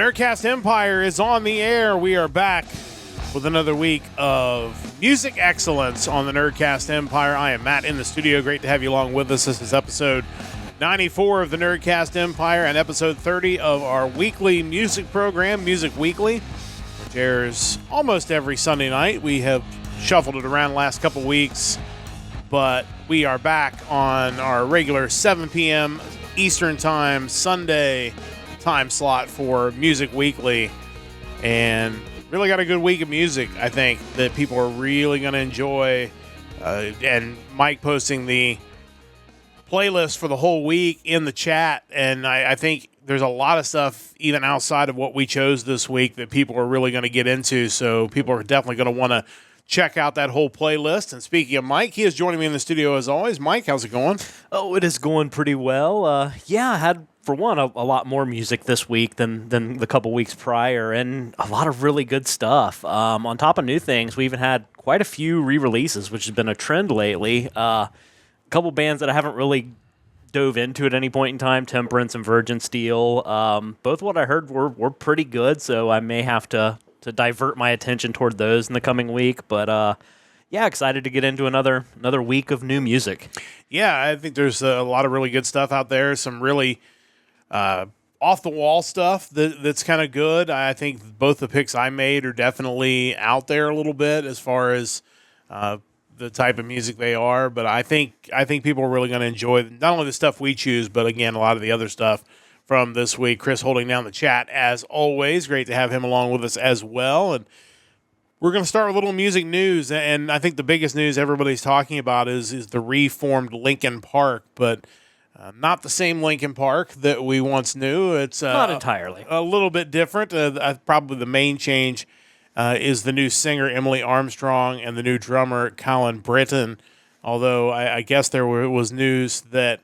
Nerdcast Empire is on the air. We are back with another week of music excellence on the Nerdcast Empire. I am Matt in the studio. Great to have you along with us. This is episode 94 of the Nerdcast Empire and episode 30 of our weekly music program, Music Weekly, which airs almost every Sunday night. We have shuffled it around the last couple weeks, but we are back on our regular 7 p.m. Eastern Time Sunday time slot for Music Weekly, and really got a good week of music, I think, that people are really going to enjoy. And Mike posting the playlist for the whole week in the chat, and I think there's a lot of stuff even outside of what we chose this week that people are really going to get into, so people are definitely going to want to check out that whole playlist. And speaking of Mike, he is joining me in the studio as always. Mike, how's it going? Oh, it is going pretty well. I had, for one, a lot more music this week than the couple weeks prior, and a lot of really good stuff. On top of new things, we even had quite a few re-releases, which has been a trend lately. A couple bands that I haven't really dove into at any point in time, Temperance and Virgin Steel. Both what I heard were pretty good, so I may have to divert my attention toward those in the coming week. But excited to get into another week of new music. Yeah, I think there's a lot of really good stuff out there. Some really off-the-wall stuff that's kind of good. I think both the picks I made are definitely out there a little bit as far as the type of music they are. But I think people are really going to enjoy not only the stuff we choose, but, again, a lot of the other stuff from this week. Chris holding down the chat, as always. Great to have him along with us as well. And we're going to start with a little music news. And I think the biggest news everybody's talking about is the reformed Linkin Park, but not the same Linkin Park that we once knew. It's not entirely. A little bit different. Probably the main change is the new singer, Emily Armstrong, and the new drummer, Colin Britton. Although I guess there was news that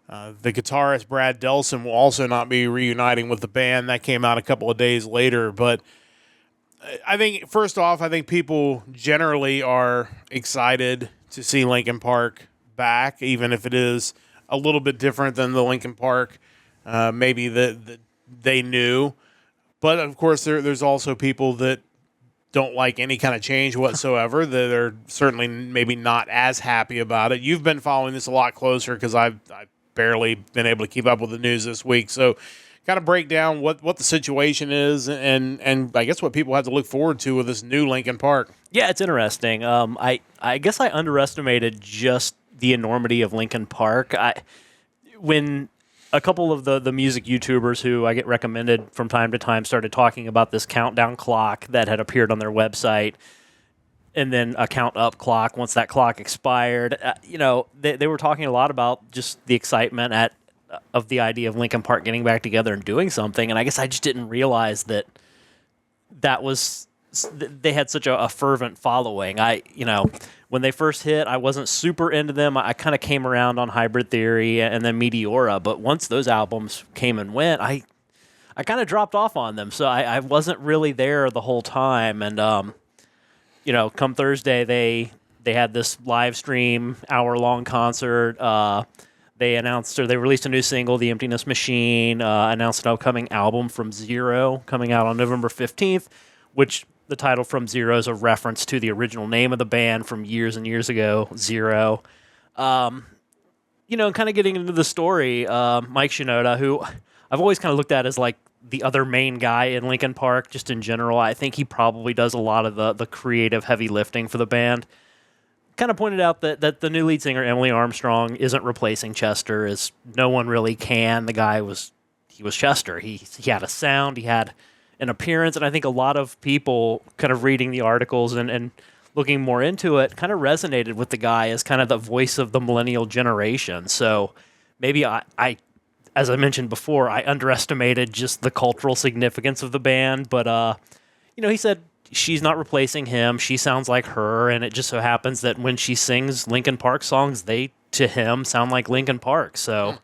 the guitarist, Brad Delson, will also not be reuniting with the band. That came out a couple of days later. But I think, first off, people generally are excited to see Linkin Park back, even if it is a little bit different than the Linkin Park maybe that they knew. But, of course, there's also people that don't like any kind of change whatsoever, that are certainly maybe not as happy about it. You've been following this a lot closer because I've barely been able to keep up with the news this week. So kind of break down what the situation is and I guess what people have to look forward to with this new Linkin Park. Yeah, it's interesting. I guess I underestimated just the enormity of Linkin Park. When a couple of the music YouTubers who I get recommended from time to time started talking about this countdown clock that had appeared on their website, and then a count up clock once that clock expired, they were talking a lot about just the excitement of the idea of Linkin Park getting back together and doing something. And I guess I just didn't realize that was they had such a fervent following. When they first hit, I wasn't super into them. I kind of came around on Hybrid Theory and then Meteora, but once those albums came and went, I kind of dropped off on them. So I wasn't really there the whole time. And come Thursday, they had this live stream, hour-long concert. They released a new single, The Emptiness Machine, announced an upcoming album from Zero coming out on November 15th, which the title From Zero is a reference to the original name of the band from years and years ago, Zero. Kind of getting into the story, Mike Shinoda, who I've always kind of looked at as like the other main guy in Linkin Park, just in general. I think he probably does a lot of the creative heavy lifting for the band. Kind of pointed out that the new lead singer, Emily Armstrong, isn't replacing Chester, as no one really can. The guy was Chester. He had a sound, he had an appearance, and I think a lot of people kind of reading the articles and looking more into it kind of resonated with the guy as kind of the voice of the millennial generation. So maybe I as I mentioned before, I underestimated just the cultural significance of the band, but he said she's not replacing him. She sounds like her, and it just so happens that when she sings Linkin Park songs, they, to him, sound like Linkin Park. So,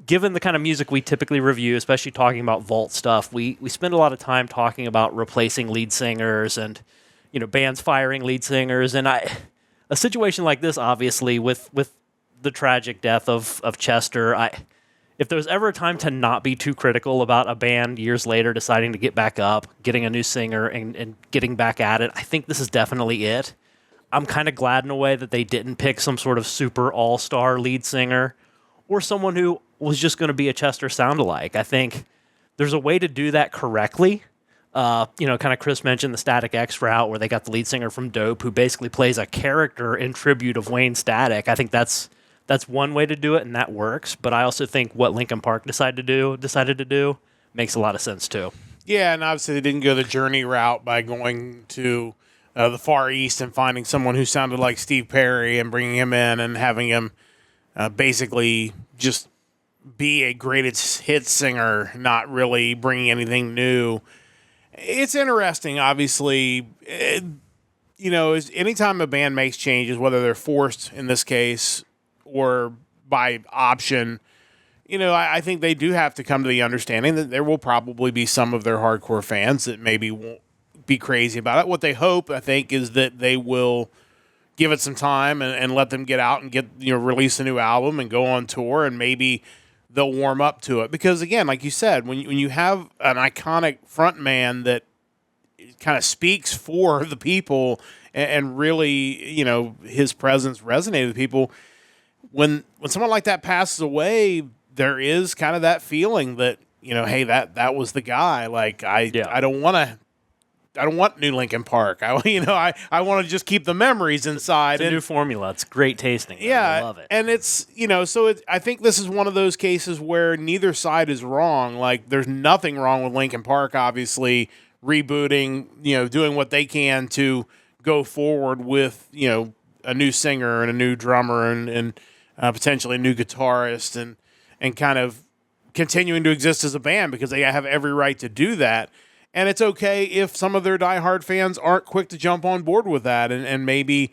given the kind of music we typically review, especially talking about vault stuff, we spend a lot of time talking about replacing lead singers and, bands firing lead singers. And a situation like this, obviously, with the tragic death of Chester, if there was ever a time to not be too critical about a band years later deciding to get back up, getting a new singer, and getting back at it, I think this is definitely it. I'm kind of glad in a way that they didn't pick some sort of super all-star lead singer or someone who was just going to be a Chester sound-alike. I think there's a way to do that correctly. Kind of Chris mentioned the Static X route where they got the lead singer from Dope who basically plays a character in tribute of Wayne Static. I think that's one way to do it, and that works. But I also think what Linkin Park decided to do makes a lot of sense too. Yeah, and obviously they didn't go the Journey route by going to the Far East and finding someone who sounded like Steve Perry and bringing him in and having him basically just be a greatest hit singer, not really bringing anything new. It's interesting, obviously. Anytime a band makes changes, whether they're forced in this case or by option, I think they do have to come to the understanding that there will probably be some of their hardcore fans that maybe won't be crazy about it. What they hope, I think, is that they will give it some time and let them get out and release a new album and go on tour, and maybe they'll warm up to it. Because again, like you said, when you have an iconic front-man that kind of speaks for the people and really, his presence resonated with people, when someone like that passes away, there is kind of that feeling that, hey, that was the guy. Like I don't want new Linkin Park. I want to just keep the memories inside. It's a new formula. It's great tasting. Yeah, I love it. And it's I think this is one of those cases where neither side is wrong. Like there's nothing wrong with Linkin Park, obviously rebooting, doing what they can to go forward with a new singer and a new drummer and potentially a new guitarist and kind of continuing to exist as a band because they have every right to do that. And it's okay if some of their diehard fans aren't quick to jump on board with that, and maybe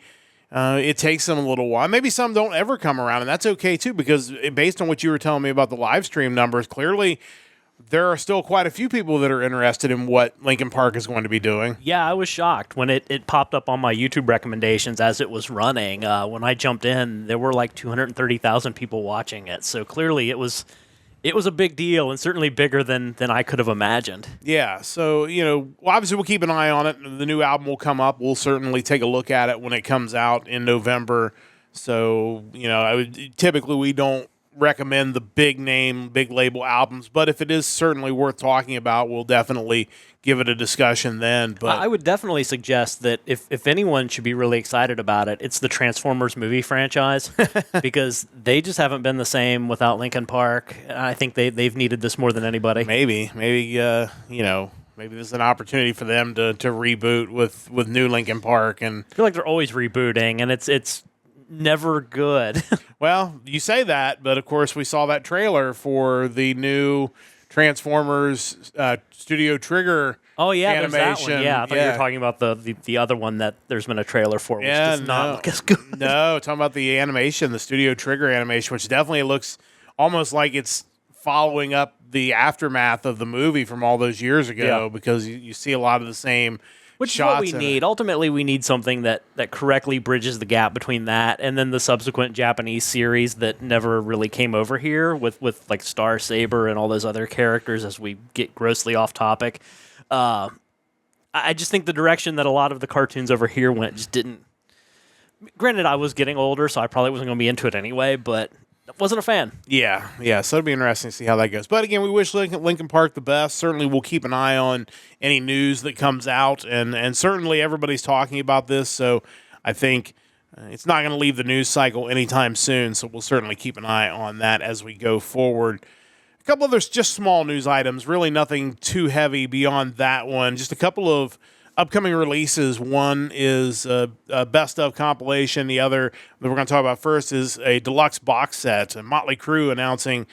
it takes them a little while. Maybe some don't ever come around, and that's okay too, because based on what you were telling me about the live stream numbers, clearly there are still quite a few people that are interested in what Linkin Park is going to be doing. Yeah, I was shocked when it popped up on my YouTube recommendations as it was running. When I jumped in, there were like 230,000 people watching it, so clearly it was a big deal, and certainly bigger than I could have imagined. Yeah, so, obviously we'll keep an eye on it. The new album will come up. We'll certainly take a look at it when it comes out in November. So, typically we don't recommend the big name, big label albums, but if it is certainly worth talking about, we'll definitely give it a discussion then. But I would definitely suggest that if anyone should be really excited about it, it's the Transformers movie franchise because they just haven't been the same without Linkin Park. I think they've needed this more than anybody. Maybe there's an opportunity for them to reboot with new Linkin Park. And I feel like they're always rebooting, and it's never good. Well, you say that, but of course we saw that trailer for the new Transformers Studio Trigger animation. There's that one. Yeah, I thought you were talking about the other one that there's been a trailer for, which does not look as good. No, talking about the animation, the Studio Trigger animation, which definitely looks almost like it's following up the aftermath of the movie from all those years ago, because you see a lot of the same Which shots is what we need. Ultimately, we need something that correctly bridges the gap between that and then the subsequent Japanese series that never really came over here with like Star Saber and all those other characters as we get grossly off topic. I just think the direction that a lot of the cartoons over here went just didn't... Granted, I was getting older, so I probably wasn't going to be into it anyway, but wasn't a fan. Yeah, so it'll be interesting to see how that goes. But again, we wish Linkin Park the best. Certainly we'll keep an eye on any news that comes out, and certainly everybody's talking about this, so I think it's not going to leave the news cycle anytime soon, so we'll certainly keep an eye on that as we go forward. A couple of there's just small news items, really nothing too heavy beyond that one. Just a couple of upcoming releases. One is a best of compilation. The other that we're going to talk about first is a deluxe box set. And Motley Crue announcing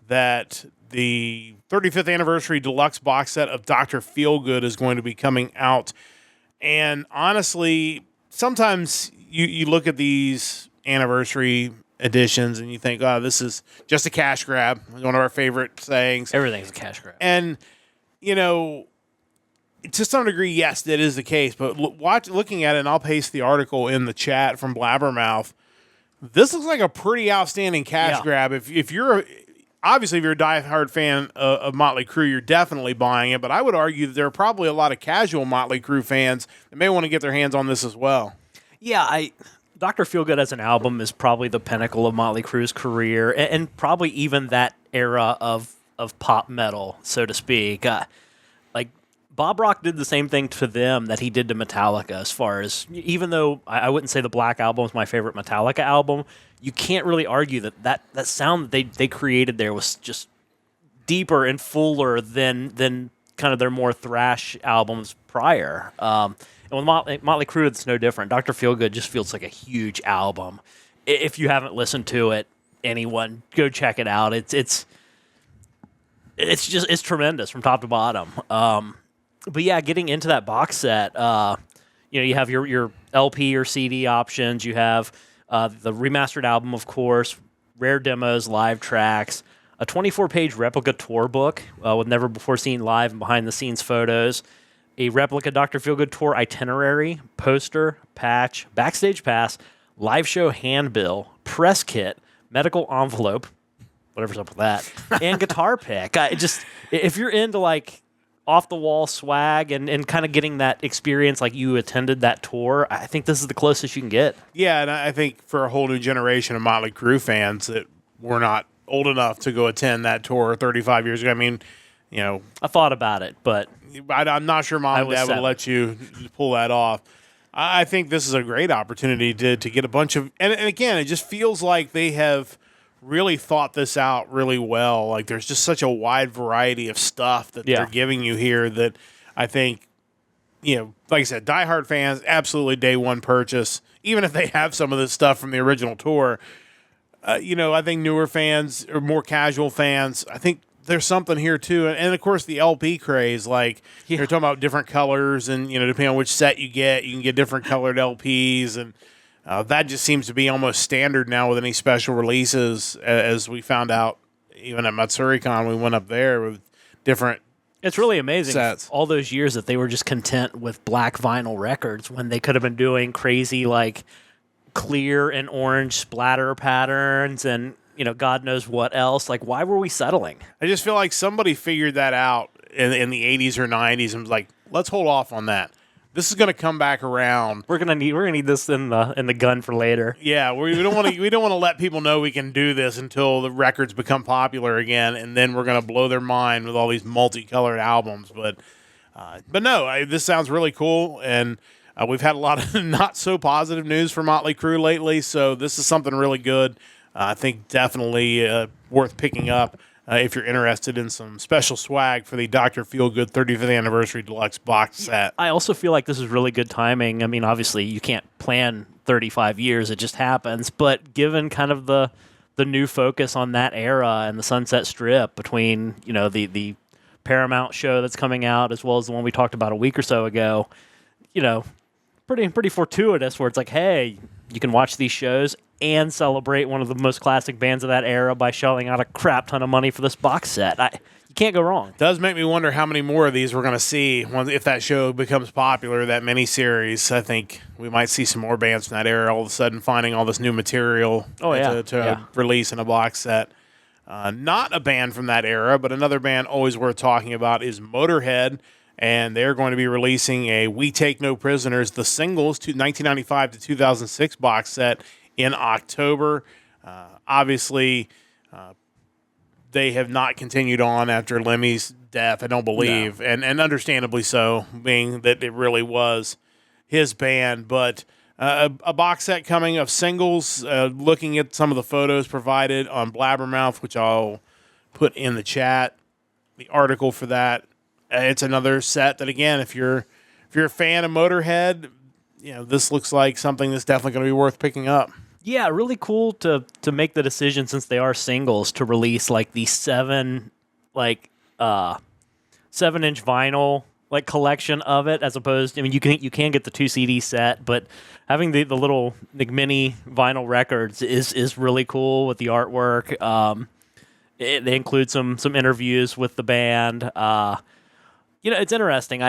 that the 35th anniversary deluxe box set of Dr. Feelgood is going to be coming out. And honestly, sometimes you look at these anniversary editions and you think, oh, this is just a cash grab. One of our favorite sayings. Everything's a cash grab. And, to some degree, yes, that is the case. But looking at it, and I'll paste the article in the chat from Blabbermouth, this looks like a pretty outstanding cash grab. If you're, obviously, if you're a diehard fan of Motley Crue, you're definitely buying it. But I would argue that there are probably a lot of casual Motley Crue fans that may want to get their hands on this as well. Yeah, Dr. Feelgood as an album is probably the pinnacle of Motley Crue's career, and probably even that era of pop metal, so to speak. Like Bob Rock did the same thing to them that he did to Metallica. As far as, even though I wouldn't say the Black Album is my favorite Metallica album, you can't really argue that sound that they created there was just deeper and fuller than kind of their more thrash albums prior. And with Motley Crue, it's no different. Dr. Feelgood just feels like a huge album. If you haven't listened to it, anyone, go check it out. It's tremendous from top to bottom. But yeah, getting into that box set, you have your LP or CD options. You have the remastered album, of course, rare demos, live tracks, a 24-page replica tour book with never-before-seen live and behind-the-scenes photos, a replica Dr. Feelgood tour itinerary, poster, patch, backstage pass, live show handbill, press kit, medical envelope, whatever's up with that, and guitar pick. If you're into like off-the-wall swag and kind of getting that experience like you attended that tour, I think this is the closest you can get. Yeah, and I think for a whole new generation of Motley Crue fans that were not old enough to go attend that tour 35 years ago, I mean, I thought about it, but I'm not sure Mom and Dad would let you pull that off. I think this is a great opportunity to get a bunch of, and again, it just feels like they have really thought this out really well. Like there's just such a wide variety of stuff that they're giving you here that I think, like I said, diehard fans, absolutely day one purchase, even if they have some of this stuff from the original tour. I think newer fans or more casual fans, I think there's something here too. And of course the LP craze, like you're talking about different colors and, depending on which set you can get different colored LPs. And that just seems to be almost standard now with any special releases, as we found out even at MatsuriCon. We went up there with different It's really amazing sets. All those years that they were just content with black vinyl records when they could have been doing crazy like clear and orange splatter patterns and God knows what else. Like, why were we settling? I just feel like somebody figured that out in the 80s or 90s and was like, let's hold off on that. This is going to come back around. We're gonna need this in the gun for later. Yeah, we don't want to let people know we can do this until the records become popular again, and then we're going to blow their mind with all these multicolored albums. But no, this sounds really cool, and we've had a lot of not so positive news for Motley Crue lately, so this is something really good. I think definitely worth picking up if you're interested in some special swag for the Dr. Feelgood 35th Anniversary Deluxe box set. I also feel like this is really good timing. I mean, obviously, you can't plan 35 years. It just happens. But given kind of the new focus on that era and the Sunset Strip between, the Paramount show that's coming out as well as the one we talked about a week or so ago, pretty fortuitous where it's like, hey, you can watch these shows and celebrate one of the most classic bands of that era by shelling out a crap ton of money for this box set. You can't go wrong. It does make me wonder how many more of these we're going to see if that show becomes popular, that miniseries. I think we might see some more bands from that era all of a sudden finding all this new material to release in a box set. Not a band from that era, but another band always worth talking about is Motorhead. And they're going to be releasing a We Take No Prisoners, the singles, 1995 to 2006 box set in October. Obviously, they have not continued on after Lemmy's death, I don't believe, and understandably so, being that it really was his band. But a box set coming of singles, looking at some of the photos provided on Blabbermouth, which I'll put in the chat, the article for that. It's another set that, again, if you're a fan of Motorhead, this looks like something that's definitely going to be worth picking up. Yeah, really cool to make the decision, since they are singles, to release like the 7-inch vinyl like collection of it, as opposed. I mean, you can get the 2 CD set, but having the little mini vinyl records is really cool with the artwork. They include some interviews with the band. It's interesting.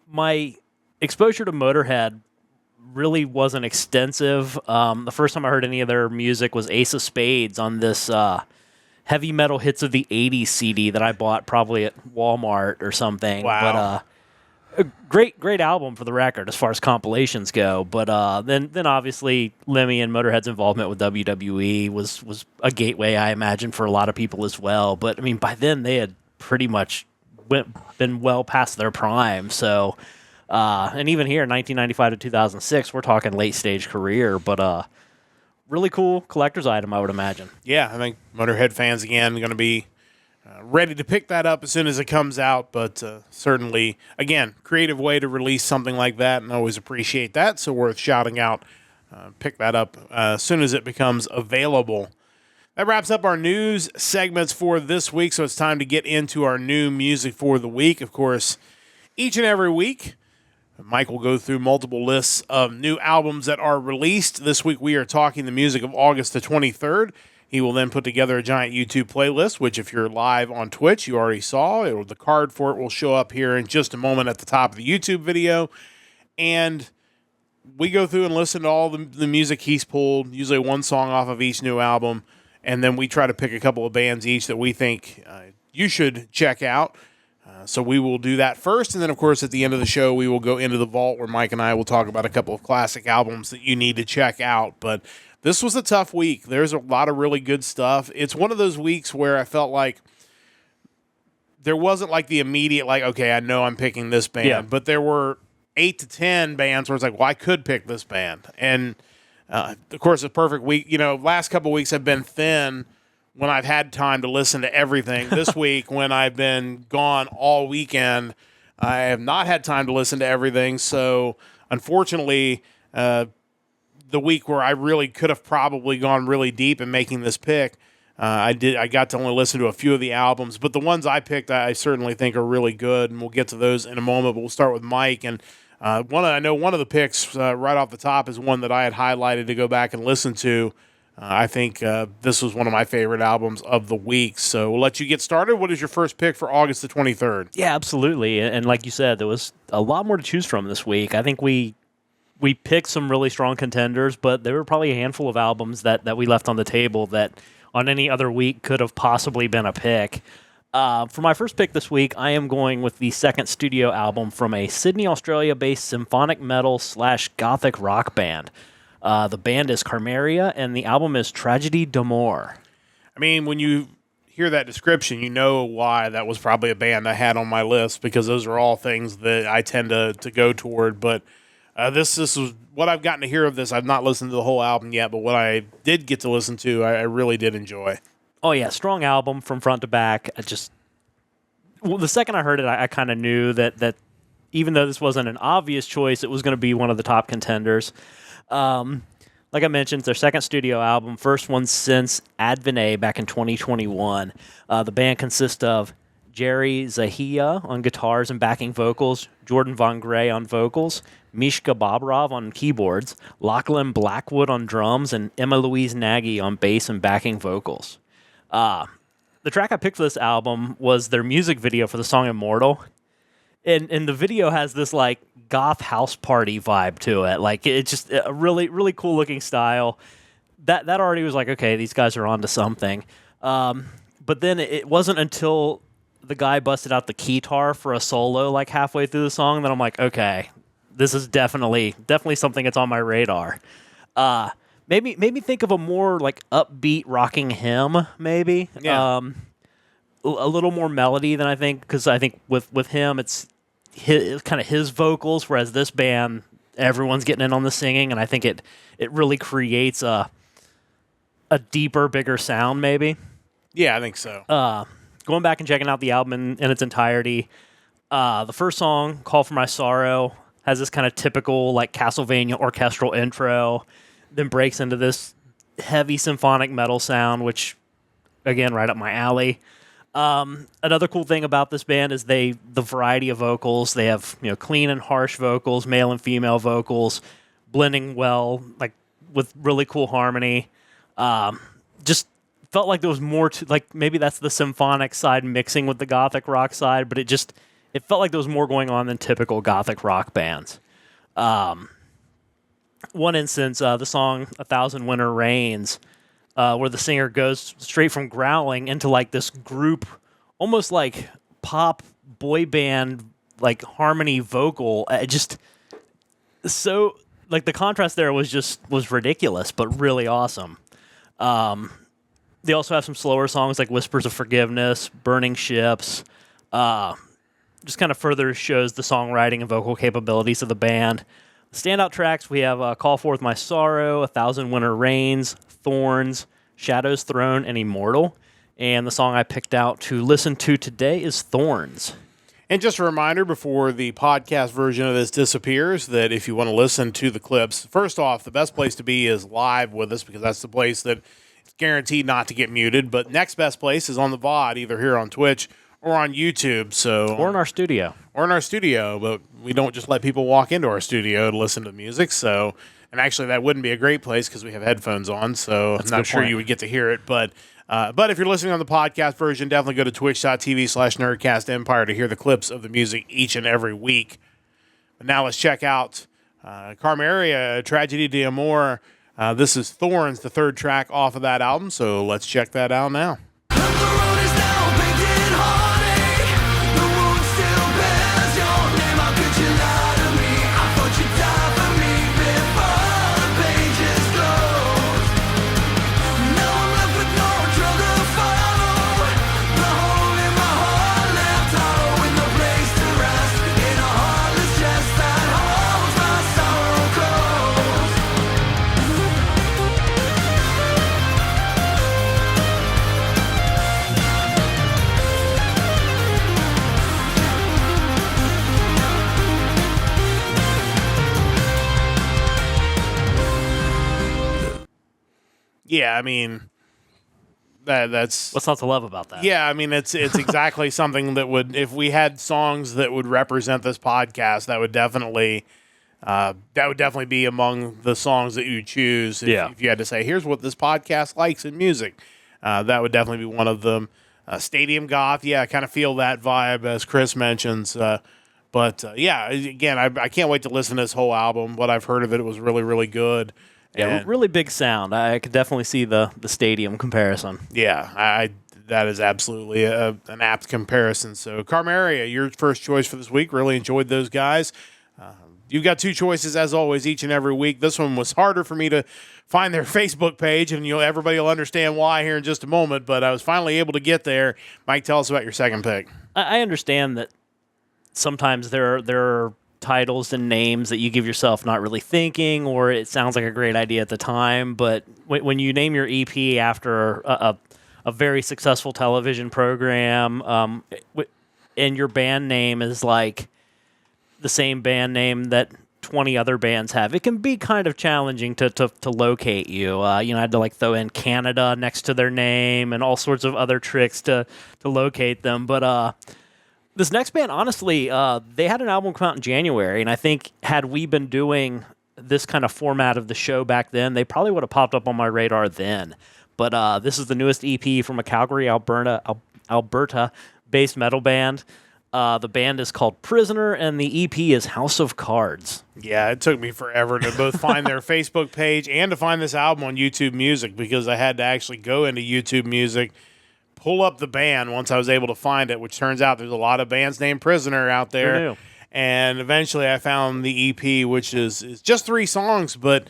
My exposure to Motorhead really wasn't extensive. The first time I heard any of their music was Ace of Spades on this heavy metal hits of the 80s CD that I bought probably at Walmart or something. Wow. But a great album for the record as far as compilations go. But then obviously Lemmy and Motorhead's involvement with WWE was a gateway, I imagine, for a lot of people as well. But I mean, by then they had pretty much been well past their prime. So, and even here, 1995 to 2006, we're talking late stage career. But really cool collector's item, I would imagine. Yeah, I think Motorhead fans, again, going to be ready to pick that up as soon as it comes out. But certainly, again, creative way to release something like that, and I always appreciate that. So worth shouting out. Pick that up as soon as it becomes available. That wraps up our news segments for this week, so it's time to get into our new music for the week. Of course, each and every week, Mike will go through multiple lists of new albums that are released. This week we are talking the music of August the 23rd. He will then put together a giant YouTube playlist, which if you're live on Twitch, you already saw. The card for it will show up here in just a moment at the top of the YouTube video. And we go through and listen to all the music he's pulled, usually one song off of each new album. And then we try to pick a couple of bands each that we think you should check out. So we will do that first, and then, of course, at the end of the show, we will go into the vault where Mike and I will talk about a couple of classic albums that you need to check out. But this was a tough week. There's a lot of really good stuff. It's one of those weeks where I felt like there wasn't like the immediate, like, okay, I know I'm picking this band. But there were 8 to 10 bands where it's like, well, I could pick this band. And, of course, a perfect week. Last couple of weeks have been thin when I've had time to listen to everything. This week, when I've been gone all weekend, I have not had time to listen to everything. So, unfortunately, the week where I really could have probably gone really deep in making this pick, I got to only listen to a few of the albums. But the ones I picked, I certainly think are really good, and we'll get to those in a moment. But we'll start with Mike. And I know one of the picks right off the top is one that I had highlighted to go back and listen to. I think this was one of my favorite albums of the week. So we'll let you get started. What is your first pick for August the 23rd? Yeah, absolutely. And like you said, there was a lot more to choose from this week. I think we picked some really strong contenders, but there were probably a handful of albums that we left on the table that on any other week could have possibly been a pick. For my first pick this week, I am going with the second studio album from a Sydney, Australia-based symphonic metal / gothic rock band. The band is Carmeria, and the album is Tragedy d'Amour. I mean, when you hear that description, you know why that was probably a band I had on my list, because those are all things that I tend to go toward. But this is what I've gotten to hear of this. I've not listened to the whole album yet, but what I did get to listen to, I really did enjoy. Oh, yeah, strong album from front to back. The second I heard it, I kind of knew that even though this wasn't an obvious choice, it was going to be one of the top contenders. Like I mentioned, it's their second studio album, first one since Advene back in 2021. The band consists of Jerry Zahia on guitars and backing vocals, Jordan Von Gray on vocals, Mishka Bobrov on keyboards, Lachlan Blackwood on drums, and Emma Louise Nagy on bass and backing vocals. The track I picked for this album was their music video for the song Immortal. And the video has this like goth house party vibe to it. Like it's just a really, really cool looking style. That already was like, okay, these guys are onto something. But then it wasn't until the guy busted out the keytar for a solo like halfway through the song that I'm like, okay, this is definitely something that's on my radar. Made me think of a more like upbeat rocking hymn, maybe. Yeah. A little more melody than I think, because I think with him it's kind of his vocals, whereas this band everyone's getting in on the singing, and I think it really creates a deeper, bigger sound, maybe. Yeah, I think so. Going back and checking out the album in its entirety, the first song, "Call for My Sorrow," has this kind of typical like Castlevania orchestral intro, then breaks into this heavy symphonic metal sound, which again, right up my alley. Another cool thing about this band is the variety of vocals. They have, clean and harsh vocals, male and female vocals, blending well, like with really cool harmony. Just felt like there was more to, like, maybe that's the symphonic side mixing with the gothic rock side, but it felt like there was more going on than typical gothic rock bands. One instance, the song "A Thousand Winter Rains," where the singer goes straight from growling into like this group, almost like pop boy band, like harmony vocal. Just so like the contrast there was ridiculous, but really awesome. They also have some slower songs like Whispers of Forgiveness, Burning Ships. Just kind of further shows the songwriting and vocal capabilities of the band. Standout tracks, we have Call Forth My Sorrow, A Thousand Winter Rains, Thorns, Shadows Thrown, and Immortal. And the song I picked out to listen to today is Thorns. And just a reminder before the podcast version of this disappears that if you want to listen to the clips, first off, the best place to be is live with us because that's the place that it's guaranteed not to get muted. But next best place is on the VOD, either here on Twitch or on YouTube. Or in our studio. But we don't just let people walk into our studio to listen to music. So, and actually that wouldn't be a great place because we have headphones on. So I'm not sure you would get to hear it. But if you're listening on the podcast version, definitely go to twitch.tv/NerdcastEmpire to hear the clips of the music each and every week. But now let's check out Carmeria, Tragedy d'Amore. This is Thorns, the third track off of that album. So let's check that out now. Yeah, I mean, that's... What's not to love about that? Yeah, I mean, it's exactly something that would... If we had songs that would represent this podcast, that would definitely be among the songs that you choose. If you had to say, here's what this podcast likes in music, that would definitely be one of them. Stadium Goth, yeah, I kind of feel that vibe, as Chris mentions. But again, I can't wait to listen to this whole album. What I've heard of it was really, really good. Yeah, really big sound. I could definitely see the Stadium comparison. Yeah, that is absolutely an apt comparison. So, Carmeria, your first choice for this week. Really enjoyed those guys. You've got two choices, as always, each and every week. This one was harder for me to find their Facebook page, and everybody will understand why here in just a moment, but I was finally able to get there. Mike, tell us about your second pick. I understand that sometimes there are titles and names that you give yourself not really thinking, or it sounds like a great idea at the time, but when you name your EP after a very successful television program, and your band name is like the same band name that 20 other bands have, it can be kind of challenging to locate you. I had to throw in Canada next to their name and all sorts of other tricks to locate them, but this next band, honestly, they had an album come out in January, and I think had we been doing this kind of format of the show back then, they probably would have popped up on my radar then. But this is the newest EP from a Calgary, Alberta-based metal band. The band is called Prisoner, and the EP is House of Cards. Yeah, it took me forever to both find their Facebook page and to find this album on YouTube Music because I had to actually go into YouTube Music, pull up the band once I was able to find it, which turns out there's a lot of bands named Prisoner out there. And eventually I found the EP, which is just 3 songs, but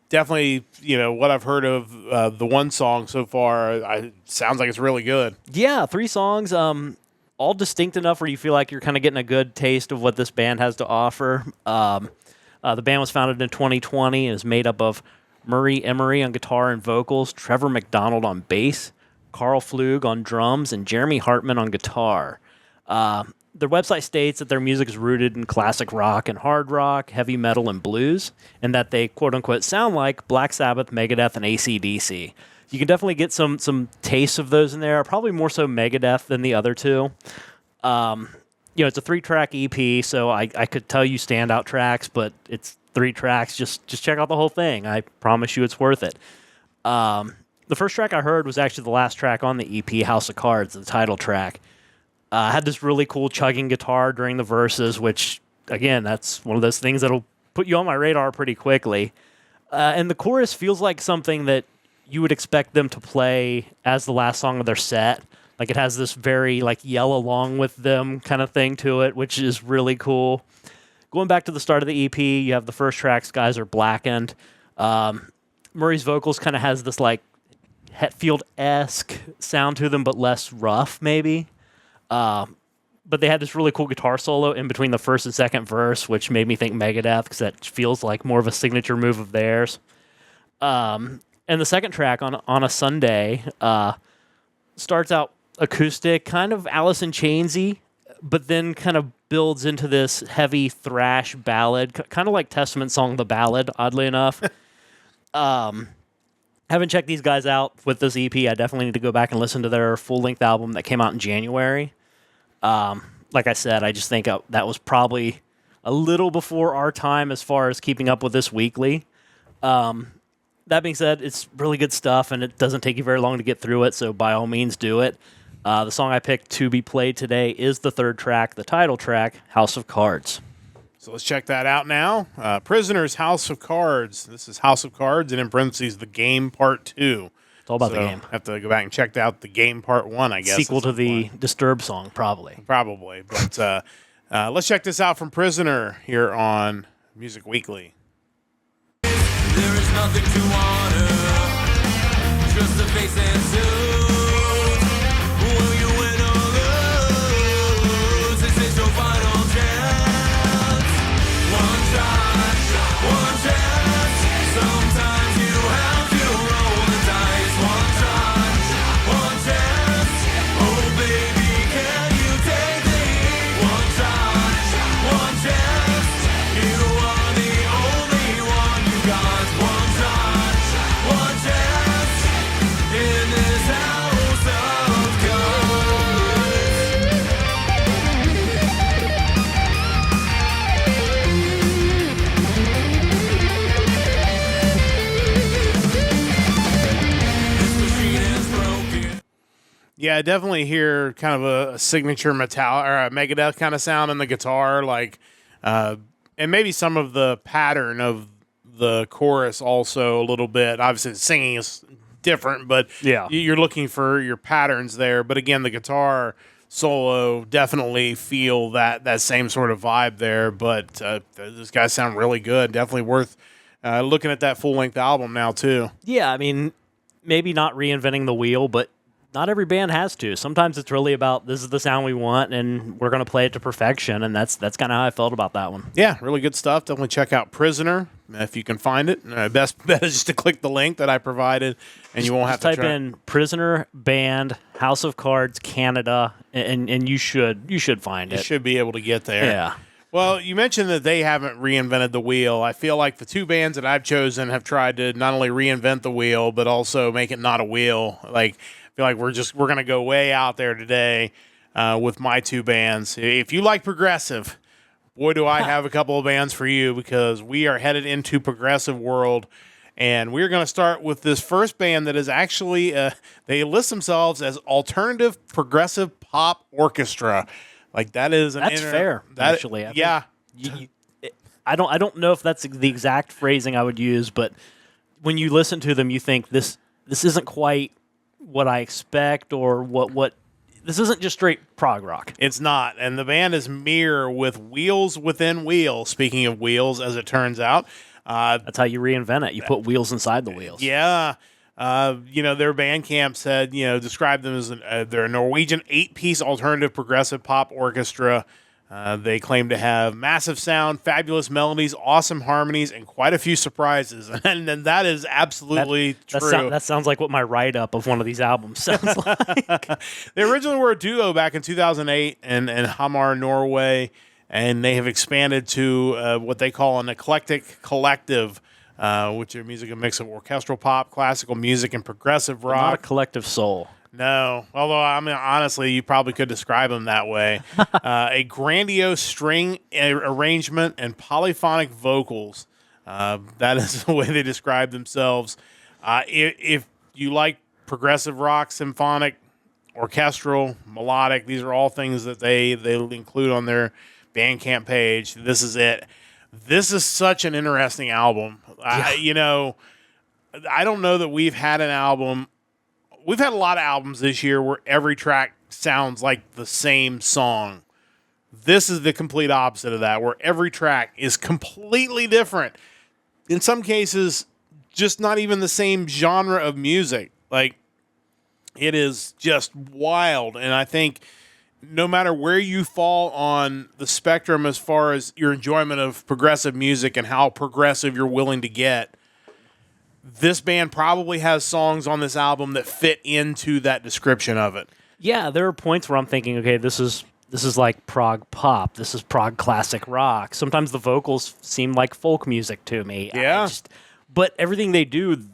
definitely, what I've heard of the one song so far, sounds like it's really good. Yeah, 3 songs, all distinct enough where you feel like you're kind of getting a good taste of what this band has to offer. The band was founded in 2020 and is made up of Murray Emery on guitar and vocals, Trevor McDonald on bass, Carl Flug on drums, and Jeremy Hartman on guitar. Their website states that their music is rooted in classic rock and hard rock, heavy metal, and blues, and that they, quote-unquote, sound like Black Sabbath, Megadeth, and AC/DC. You can definitely get some tastes of those in there, probably more so Megadeth than the other two. It's a 3-track EP, so I could tell you standout tracks, but it's 3 tracks. Just check out the whole thing. I promise you it's worth it. The first track I heard was actually the last track on the EP, House of Cards, the title track. I had this really cool chugging guitar during the verses, which, again, that's one of those things that'll put you on my radar pretty quickly. And the chorus feels like something that you would expect them to play as the last song of their set. Like, it has this very, like, yell along with them kind of thing to it, which is really cool. Going back to the start of the EP, you have the first track, Skies Are Blackened. Murray's vocals kind of has this, like, Hetfield-esque sound to them, but less rough, maybe. But they had this really cool guitar solo in between the first and second verse, which made me think Megadeth, because that feels like more of a signature move of theirs. And the second track, on a Sunday, starts out acoustic, kind of Alice in Chainsy, but then kind of builds into this heavy thrash ballad, kind of like Testament Song The Ballad, oddly enough. Haven't checked these guys out with this EP. I definitely need to go back and listen to their full-length album that came out in January. Like I said, I just think that was probably a little before our time as far as keeping up with this weekly. That being said, it's really good stuff, and it doesn't take you very long to get through it, so by all means do it. The song I picked to be played today is the third track, the title track, House of Cards. So let's check that out now. Prisoners, House of Cards. This is House of Cards, and in parentheses, the game part 2. It's all about the game. Have to go back and check out the game part 1, I guess. Sequel to the Disturbed song, probably. Probably. But let's check this out from Prisoner here on Music Weekly. There is nothing to honor, just a face and suit. Will you win or lose? This is your final chance. One shot, one chance. Sometimes you have to roll the dice. One shot, one chance. Oh baby, can you take the heat? One shot, one chance. You are the only one you got. One shot, one chance in this house of cards. This machine is broken. Yeah, I definitely hear kind of a signature metal or a Megadeth kind of sound in the guitar, like, and maybe some of the pattern of the chorus also a little bit. Obviously, the singing is different, but Yeah. you're looking for your patterns there. But again, the guitar solo definitely feel that same sort of vibe there. But these guys sound really good. Definitely worth looking at that full length album now too. Yeah, I mean, maybe not reinventing the wheel, but not every band has to. Sometimes it's really about, this is the sound we want, and we're going to play it to perfection, and that's kind of how I felt about that one. Yeah, really good stuff. Definitely check out Prisoner if you can find it. Best bet is just to click the link that I provided, and you won't have to type in Prisoner Band House of Cards Canada, and you should find You it. should be able to get there. Yeah. Well, you mentioned that they haven't reinvented the wheel. I feel like the two bands that I've chosen have tried to not only reinvent the wheel, but also make it not a wheel. Like, I feel like we're going to go way out there today with my two bands. If you like progressive, boy, do I have a couple of bands for you, because we are headed into progressive world. And we're going to start with this first band that is actually, they list themselves as Alternative Progressive Pop Orchestra. Like, that is That's fair, actually. I think I don't know if that's the exact phrasing I would use, but when you listen to them, you think this isn't quite what I expect, or what this isn't just straight prog rock. It's not. And the band is Meer with Wheels Within Wheels. Speaking of wheels, as it turns out. That's how you reinvent it. You put wheels inside the wheels. Yeah. Their Bandcamp said, described them as they're a Norwegian 8-piece alternative progressive pop orchestra. They claim to have massive sound, fabulous melodies, awesome harmonies, and quite a few surprises. And that is absolutely true. That sounds like what my write-up of one of these albums sounds like. They originally were a duo back in 2008 in Hamar, Norway, and they have expanded to what they call an eclectic collective, which is music, a mix of orchestral pop, classical music, and progressive rock. Not a collective soul. No, although, I mean, honestly, you probably could describe them that way. A grandiose string arrangement and polyphonic vocals. That is the way they describe themselves. If you like progressive rock, symphonic, orchestral, melodic, these are all things that they include on their Bandcamp page. This is it. This is such an interesting album. I don't know that we've had an album. We've had a lot of albums this year where every track sounds like the same song. This is the complete opposite of that, where every track is completely different. In some cases, just not even the same genre of music. Like, it is just wild. And I think no matter where you fall on the spectrum as far as your enjoyment of progressive music and how progressive you're willing to get, this band probably has songs on this album that fit into that description of it. Yeah, there are points where I'm thinking, okay, this is like prog pop. This is prog classic rock. Sometimes the vocals seem like folk music to me. Yeah. But everything they do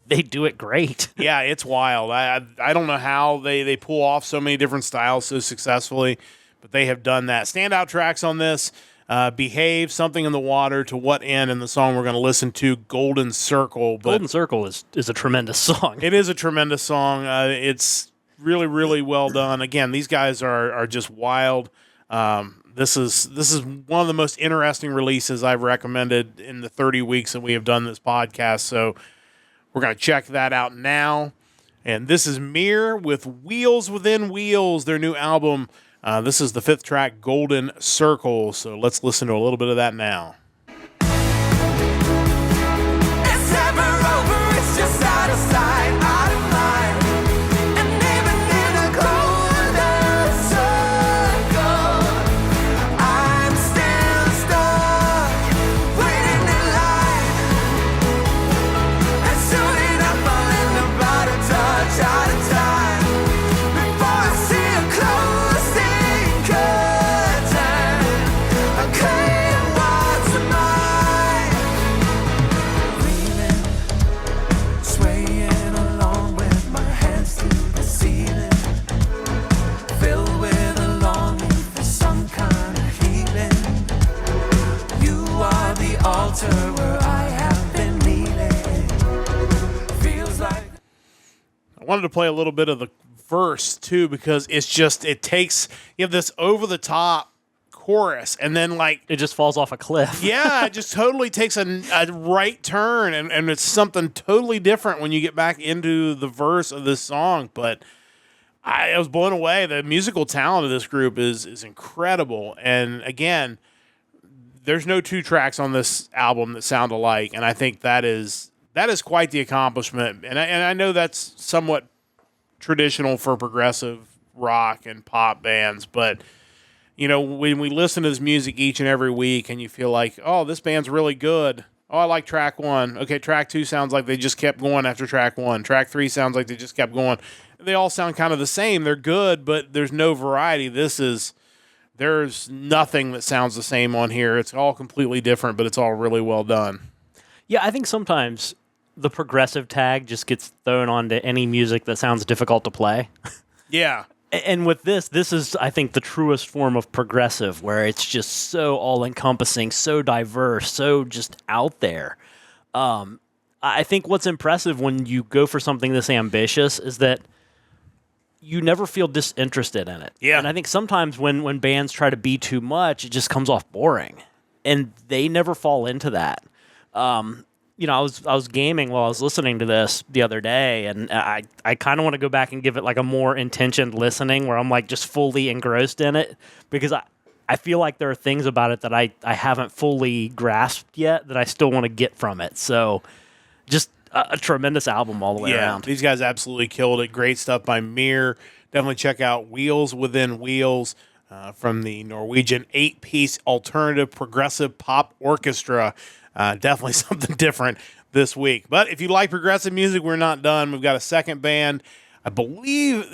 it great. Yeah, it's wild. I don't know how they pull off so many different styles so successfully, but they have done that. Standout tracks on this, Behave, Something in the Water, To What End, and the song we're going to listen to, Golden Circle. But Golden Circle is a tremendous song. it is a tremendous song. It's really, really well done. Again, these guys are just wild. This is one of the most interesting releases I've recommended in the 30 weeks that we have done this podcast. So we're going to check that out now. And this is Meer with Wheels Within Wheels, their new album. This is the 5th track, Golden Circle. So let's listen to a little bit of that now. It's never over, it's just out of sight, out of mind. And even in a golden circle, I'm still stuck, waiting in line. And soon enough I'll end up out of touch, out of time, before I see a closing curtain. A curtain what's mine. Leaning, swaying along with my hands to the ceiling, filled with a longing for some kind of healing. You are the altar where I have been kneeling. Feels like I wanted to play a little bit of the verse too, because you have this over the top chorus, and then like, It just falls off a cliff. yeah, it just totally takes a right turn, and it's something totally different when you get back into the verse of this song. But I was blown away. The musical talent of this group is incredible. And again, there's no 2 tracks on this album that sound alike, and I think that is quite the accomplishment. And I know that's somewhat traditional for progressive rock and pop bands, but you know, when we listen to this music each and every week and you feel like, oh, this band's really good. Oh, I like track 1. Okay, track 2 sounds like they just kept going after track 1. Track 3 sounds like they just kept going. They all sound kind of the same. They're good, but there's no variety. There's nothing that sounds the same on here. It's all completely different, but it's all really well done. Yeah, I think sometimes the progressive tag just gets thrown onto any music that sounds difficult to play. Yeah. And with this is, I think, the truest form of progressive, where it's just so all-encompassing, so diverse, so just out there. I think what's impressive when you go for something this ambitious is that you never feel disinterested in it. Yeah. And I think sometimes when bands try to be too much, it just comes off boring. And they never fall into that. You know, I was gaming while I was listening to this the other day, and I kind of want to go back and give it like a more intentioned listening where I'm like just fully engrossed in it, because I feel like there are things about it that I haven't fully grasped yet that I still want to get from it. So just a tremendous album all the way around. These guys absolutely killed it. Great stuff by Meer. Definitely check out Wheels Within Wheels from the Norwegian 8-piece alternative progressive pop orchestra. Definitely something different this week. But if you like progressive music, we're not done. We've got a second band. I believe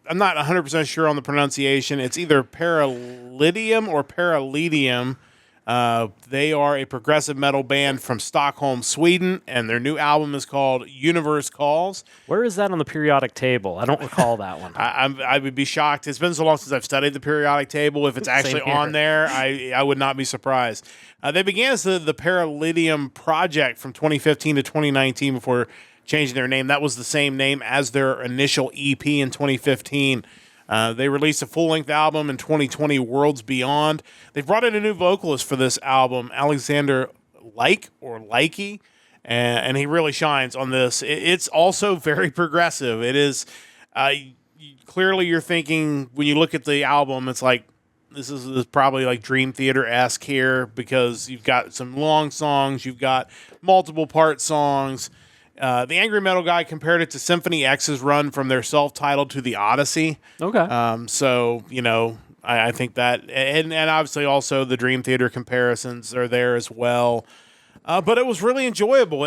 I'm not 100% sure on the pronunciation. It's either Paralydium or Paralydium. They are a progressive metal band from Stockholm, Sweden, and their new album is called Universe Calls. Where is that on the periodic table? I don't recall that one. I would be shocked. It's been so long since I've studied the periodic table. If it's actually on there, I would not be surprised. They began as the Paralydium project from 2015 to 2019 before changing their name. That was the same name as their initial EP in 2015. They released a full-length album in 2020, Worlds Beyond. They've brought in a new vocalist for this album, Alexander Likey, and he really shines on this. It's also very progressive. It is clearly you're thinking when you look at the album, it's like this is probably like Dream Theater-esque here because you've got some long songs, you've got multiple part songs. The Angry Metal Guy compared it to Symphony X's run from their self-titled to the Odyssey. Okay. So, I think that, and obviously also the Dream Theater comparisons are there as well. But it was really enjoyable.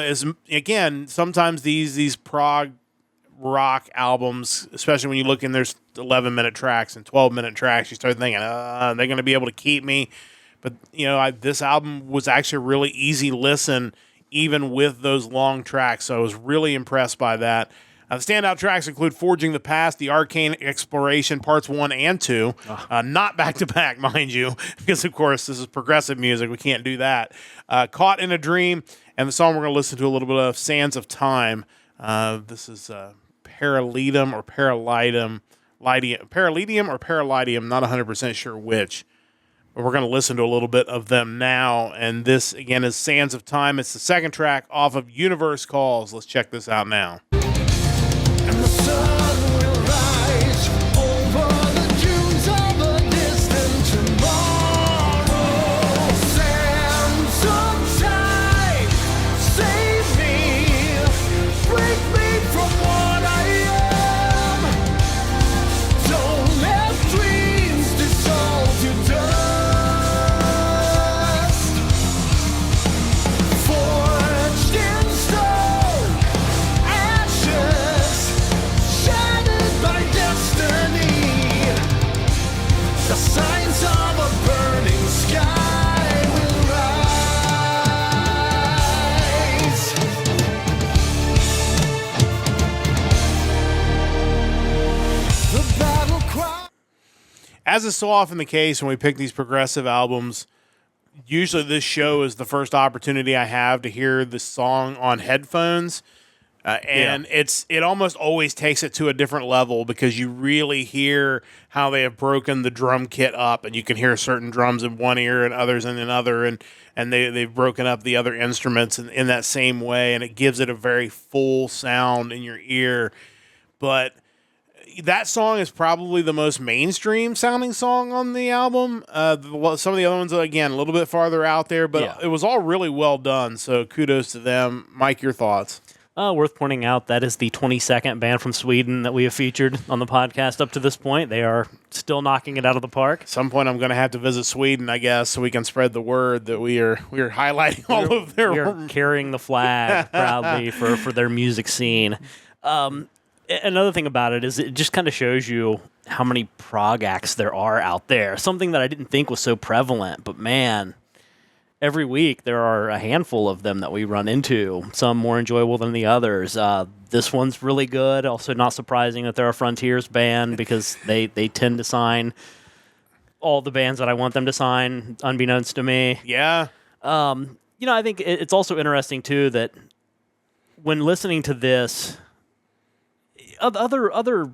Again, sometimes these prog rock albums, especially when you look in there's 11-minute tracks and 12-minute tracks, you start thinking, they're going to be able to keep me. But, this album was actually a really easy listen, even with those long tracks. So I was really impressed by that. The standout tracks include Forging the Past, The Arcane Exploration, Parts 1 and 2. Not back-to-back, mind you, because, of course, this is progressive music. We can't do that. Caught in a Dream, and the song we're going to listen to a little bit of, Sands of Time. This is Paralydium or Paralydium. Paralydium or Paralydium, not 100% sure which. But we're going to listen to a little bit of them now. And this, again, is Sands of Time. It's the second track off of Universe Calls. Let's check this out now. And the sun will rise over the dunes of a distant tomorrow. Sands of time, save me, break me from what I am. Don't let dreams dissolve to dust. Forged in stone, ashes. Shattered by destiny, the signs of a burning sky will rise. The battle cry. As is so often the case when we pick these progressive albums, usually this show is the first opportunity I have to hear the song on headphones. And it almost always takes it to a different level because you really hear how they have broken the drum kit up, and you can hear certain drums in one ear and others in another, and they've broken up the other instruments in that same way, and it gives it a very full sound in your ear. But that song is probably the most mainstream sounding song on the album. Some of the other ones, again, a little bit farther out there, but it was all really well done, so kudos to them. Mike, your thoughts? Worth pointing out, that is the 22nd band from Sweden that we have featured on the podcast up to this point. They are still knocking it out of the park. At some point, I'm going to have to visit Sweden, I guess, so we can spread the word that we are highlighting all of their... We are carrying the flag proudly for their music scene. Another thing about it is it just kind of shows you how many prog acts there are out there. Something that I didn't think was so prevalent, but man... Every week, there are a handful of them that we run into, some more enjoyable than the others. This one's really good. Also, not surprising that they're a Frontiers band because they tend to sign all the bands that I want them to sign, unbeknownst to me. Yeah. I think it's also interesting, too, that when listening to this, other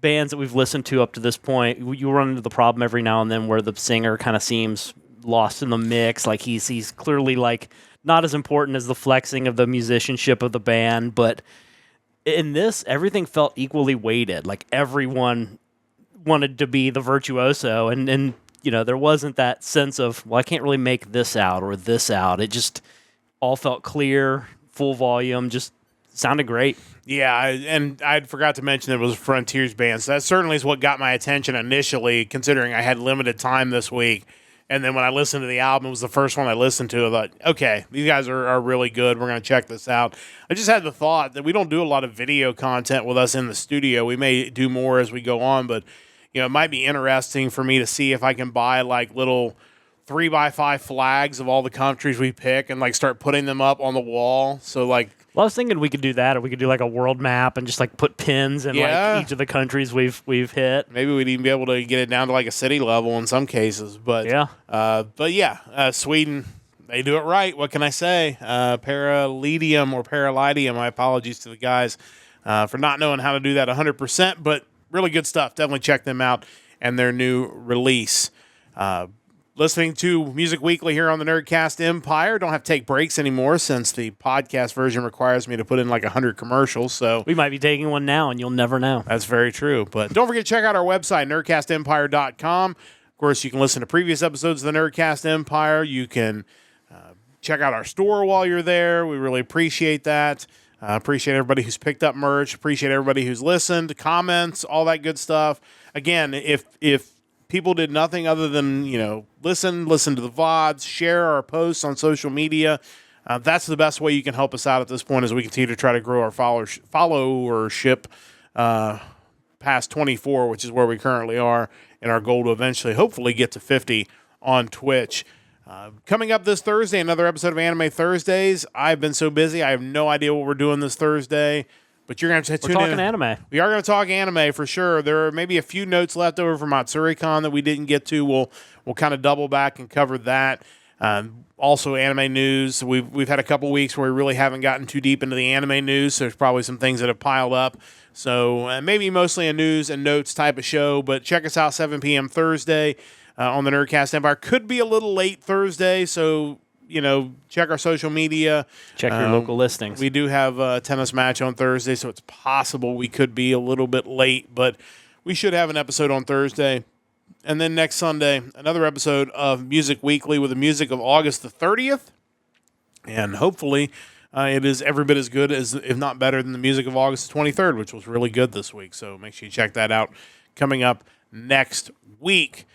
bands that we've listened to up to this point, you run into the problem every now and then where the singer kind of seems lost in the mix, like he's clearly like not as important as the flexing of the musicianship of the band, but in this everything felt equally weighted, like everyone wanted to be the virtuoso, and there wasn't that sense of, well, I can't really make this out or this out. It just all felt clear, full volume, just sounded great. Yeah, and I forgot to mention it was a Frontiers band, so that certainly is what got my attention initially, considering I had limited time this week. And then when I listened to the album, it was the first one I listened to. I thought, okay, these guys are really good. We're going to check this out. I just had the thought that we don't do a lot of video content with us in the studio. We may do more as we go on, but it might be interesting for me to see if I can buy like little 3x5 flags of all the countries we pick and like start putting them up on the wall. So like, well, I was thinking we could do that, or we could do like a world map and just like put pins in like each of the countries we've hit. Maybe we'd even be able to get it down to like a city level in some cases. But Sweden, they do it right. What can I say? Paralydium or Paralydium. My apologies to the guys for not knowing how to do that 100%. But really good stuff. Definitely check them out and their new release. listening to Music Weekly here on the Nerdcast Empire. Don't have to take breaks anymore since the podcast version requires me to put in like 100 commercials. So We might be taking one now, and you'll never know. that's very true. But don't forget to check out our website, nerdcastempire.com. Of course, you can listen to previous episodes of the Nerdcast Empire. You can check out our store while you're there. We really appreciate that. Appreciate everybody who's picked up merch. Appreciate everybody who's listened, comments, all that good stuff. Again, if people did nothing other than, listen to the VODs, share our posts on social media, that's the best way you can help us out at this point as we continue to try to grow our followership past 24, which is where we currently are, and our goal to eventually, hopefully, get to 50 on Twitch. Coming up this Thursday, another episode of Anime Thursdays. I've been so busy, I have no idea what we're doing this Thursday. But you're going to have to tune in. We're talking anime. We are going to talk anime for sure. There are maybe a few notes left over from MatsuriCon that we didn't get to. We'll kind of double back and cover that. Also, anime news. We've had a couple weeks where we really haven't gotten too deep into the anime news. So there's probably some things that have piled up. So maybe mostly a news and notes type of show. But check us out 7 p.m. Thursday on the Nerdcast Empire. Could be a little late Thursday, so check our social media. Check your local listings. We do have a tennis match on Thursday, so it's possible we could be a little bit late, but we should have an episode on Thursday. And then next Sunday, another episode of Music Weekly with the music of August the 30th. And hopefully it is every bit as good as, if not better than the music of August the 23rd, which was really good this week. So make sure you check that out coming up next week.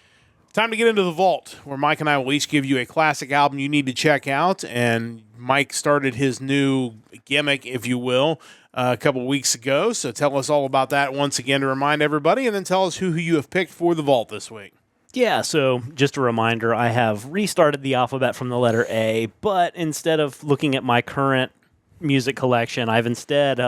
Time to get into the vault, where Mike and I will each give you a classic album you need to check out. And Mike started his new gimmick, if you will, a couple weeks ago. So tell us all about that once again to remind everybody, and then tell us who you have picked for the vault this week. Yeah, so just a reminder, I have restarted the alphabet from the letter A, but instead of looking at my current music collection, I've instead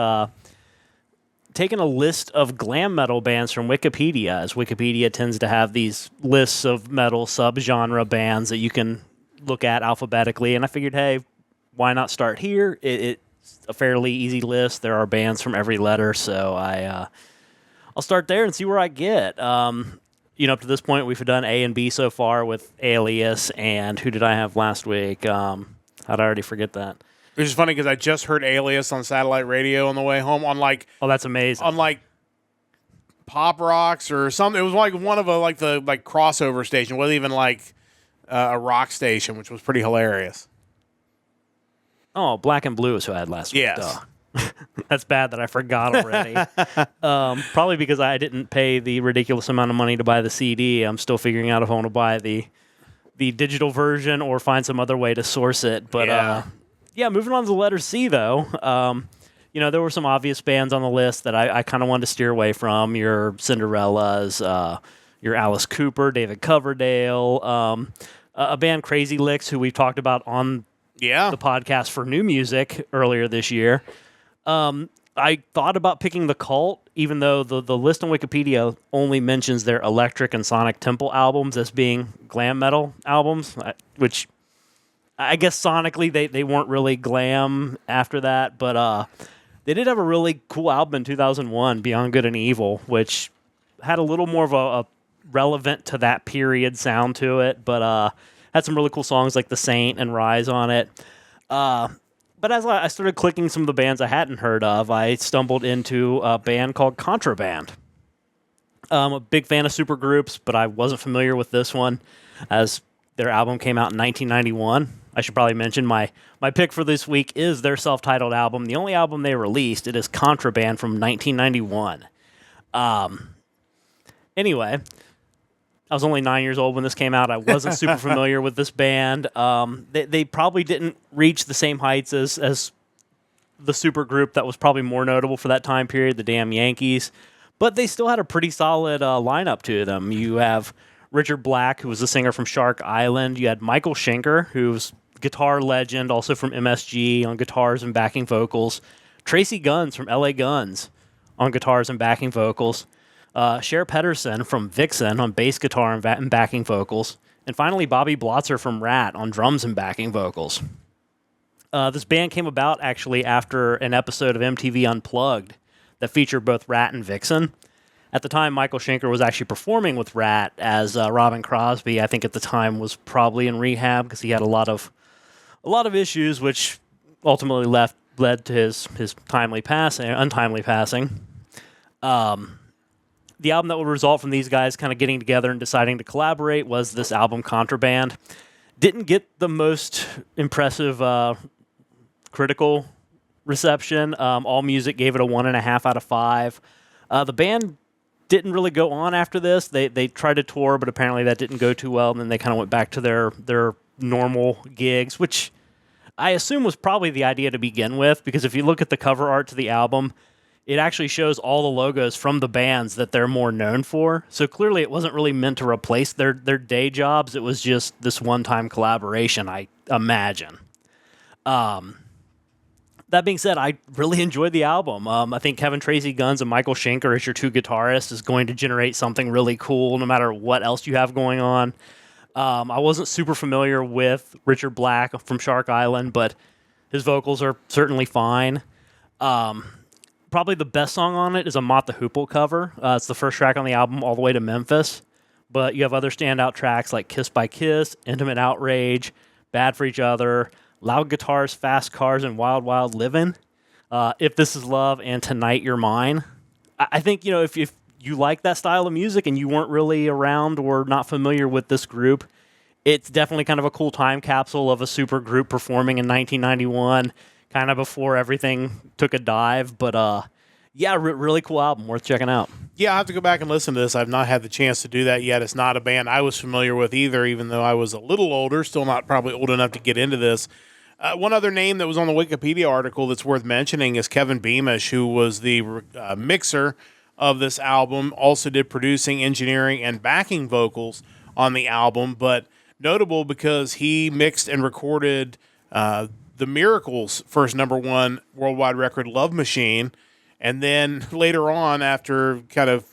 taken a list of glam metal bands from Wikipedia, as Wikipedia tends to have these lists of metal subgenre bands that you can look at alphabetically, and I figured, hey, why not start here? It's a fairly easy list. There are bands from every letter, so I'll start there and see where I get. Up to this point, we've done A and B so far with Alias, and who did I have last week? How'd I already forget that? Which is funny because I just heard Alias on satellite radio on the way home on Oh, that's amazing. on Pop Rocks or something. It was like one of the crossover station. It wasn't even like a rock station, which was pretty hilarious. Oh, Black and Blue is who I had last week. Yes. Duh. That's bad that I forgot already. Probably because I didn't pay the ridiculous amount of money to buy the CD. I'm still figuring out if I want to buy the digital version or find some other way to source it. But yeah, moving on to the letter C, though. There were some obvious bands on the list that I kind of wanted to steer away from. Your Cinderellas, your Alice Cooper, David Coverdale, a band Crazy Licks, who we've talked about on the podcast for new music earlier this year. I thought about picking The Cult, even though the list on Wikipedia only mentions their Electric and Sonic Temple albums as being glam metal albums, which I guess sonically they weren't really glam after that, but they did have a really cool album in 2001, Beyond Good and Evil, which had a little more of a relevant to that period sound to it, but had some really cool songs like The Saint and Rise on it. But as I started clicking some of the bands I hadn't heard of, I stumbled into a band called Contraband. I'm a big fan of supergroups, but I wasn't familiar with this one, as their album came out in 1991. I should probably mention my pick for this week is their self-titled album. The only album they released, it is Contraband from 1991. Anyway, I was only 9 years old when this came out. I wasn't super familiar with this band. They probably didn't reach the same heights as the supergroup that was probably more notable for that time period, the Damn Yankees. But they still had a pretty solid lineup to them. You have Richard Black, who was the singer from Shark Island. You had Michael Schenker, who's guitar legend, also from MSG on guitars and backing vocals. Tracy Guns from LA Guns on guitars and backing vocals. Cher Pedersen from Vixen on bass guitar and backing vocals. And finally, Bobby Blotzer from Rat on drums and backing vocals. This band came about actually after an episode of MTV Unplugged that featured both Rat and Vixen. At the time, Michael Schenker was actually performing with Rat as Robin Crosby. I think at the time was probably in rehab because he had a lot of issues, which ultimately led to his untimely passing. The album that would result from these guys kind of getting together and deciding to collaborate was this album, Contraband. Didn't get the most impressive critical reception. AllMusic gave it a 1.5 out of 5. The band didn't really go on after this. They tried to tour, but apparently that didn't go too well, and then they kind of went back to their normal gigs, which I assume was probably the idea to begin with, because if you look at the cover art to the album, it actually shows all the logos from the bands that they're more known for. So clearly it wasn't really meant to replace their day jobs. It was just this one-time collaboration, I imagine. That being said, I really enjoyed the album. I think Kevin Tracy Guns and Michael Schenker as your two guitarists is going to generate something really cool no matter what else you have going on. I wasn't super familiar with Richard Black from Shark Island, but his vocals are certainly fine. Probably the best song on it is a Mott the Hoople cover. It's the first track on the album, All the Way to Memphis. But you have other standout tracks like Kiss by Kiss, Intimate Outrage, Bad for Each Other, Loud Guitars, Fast Cars, and Wild Wild Livin'. If This Is Love, and Tonight You're Mine. I think, if you like that style of music and you weren't really around or not familiar with this group, it's definitely kind of a cool time capsule of a super group performing in 1991, kind of before everything took a dive. But really cool album, worth checking out. Yeah, I'll have to go back and listen to this. I've not had the chance to do that yet. It's not a band I was familiar with either, even though I was a little older, still not probably old enough to get into this. One other name that was on the Wikipedia article that's worth mentioning is Kevin Beamish, who was the mixer of this album, also did producing, engineering, and backing vocals on the album, but notable because he mixed and recorded The Miracles' first #1 worldwide record, Love Machine, and then later on, after kind of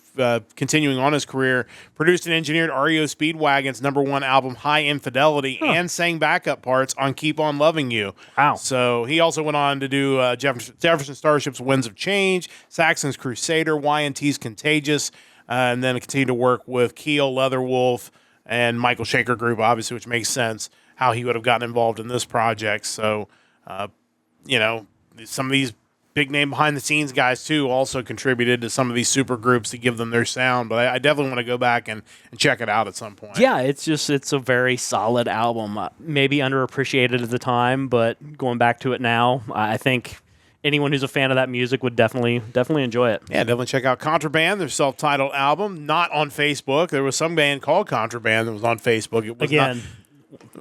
continuing on his career, produced and engineered REO Speedwagon's #1 album, High Infidelity, and sang backup parts on Keep On Loving You. Wow. So he also went on to do Jefferson Starship's Winds of Change, Saxon's Crusader, Y&T's Contagious, and then continued to work with Keel, Leatherwolf, and Michael Schenker Group, obviously, which makes sense how he would have gotten involved in this project. So, some of these big name behind the scenes guys too also contributed to some of these super groups to give them their sound. But I definitely want to go back and check it out at some point. Yeah, it's a very solid album. Maybe underappreciated at the time, but going back to it now, I think anyone who's a fan of that music would definitely enjoy it. Yeah, definitely check out Contraband, their self-titled album. Not on Facebook. There was some band called Contraband that was on Facebook. It was Again,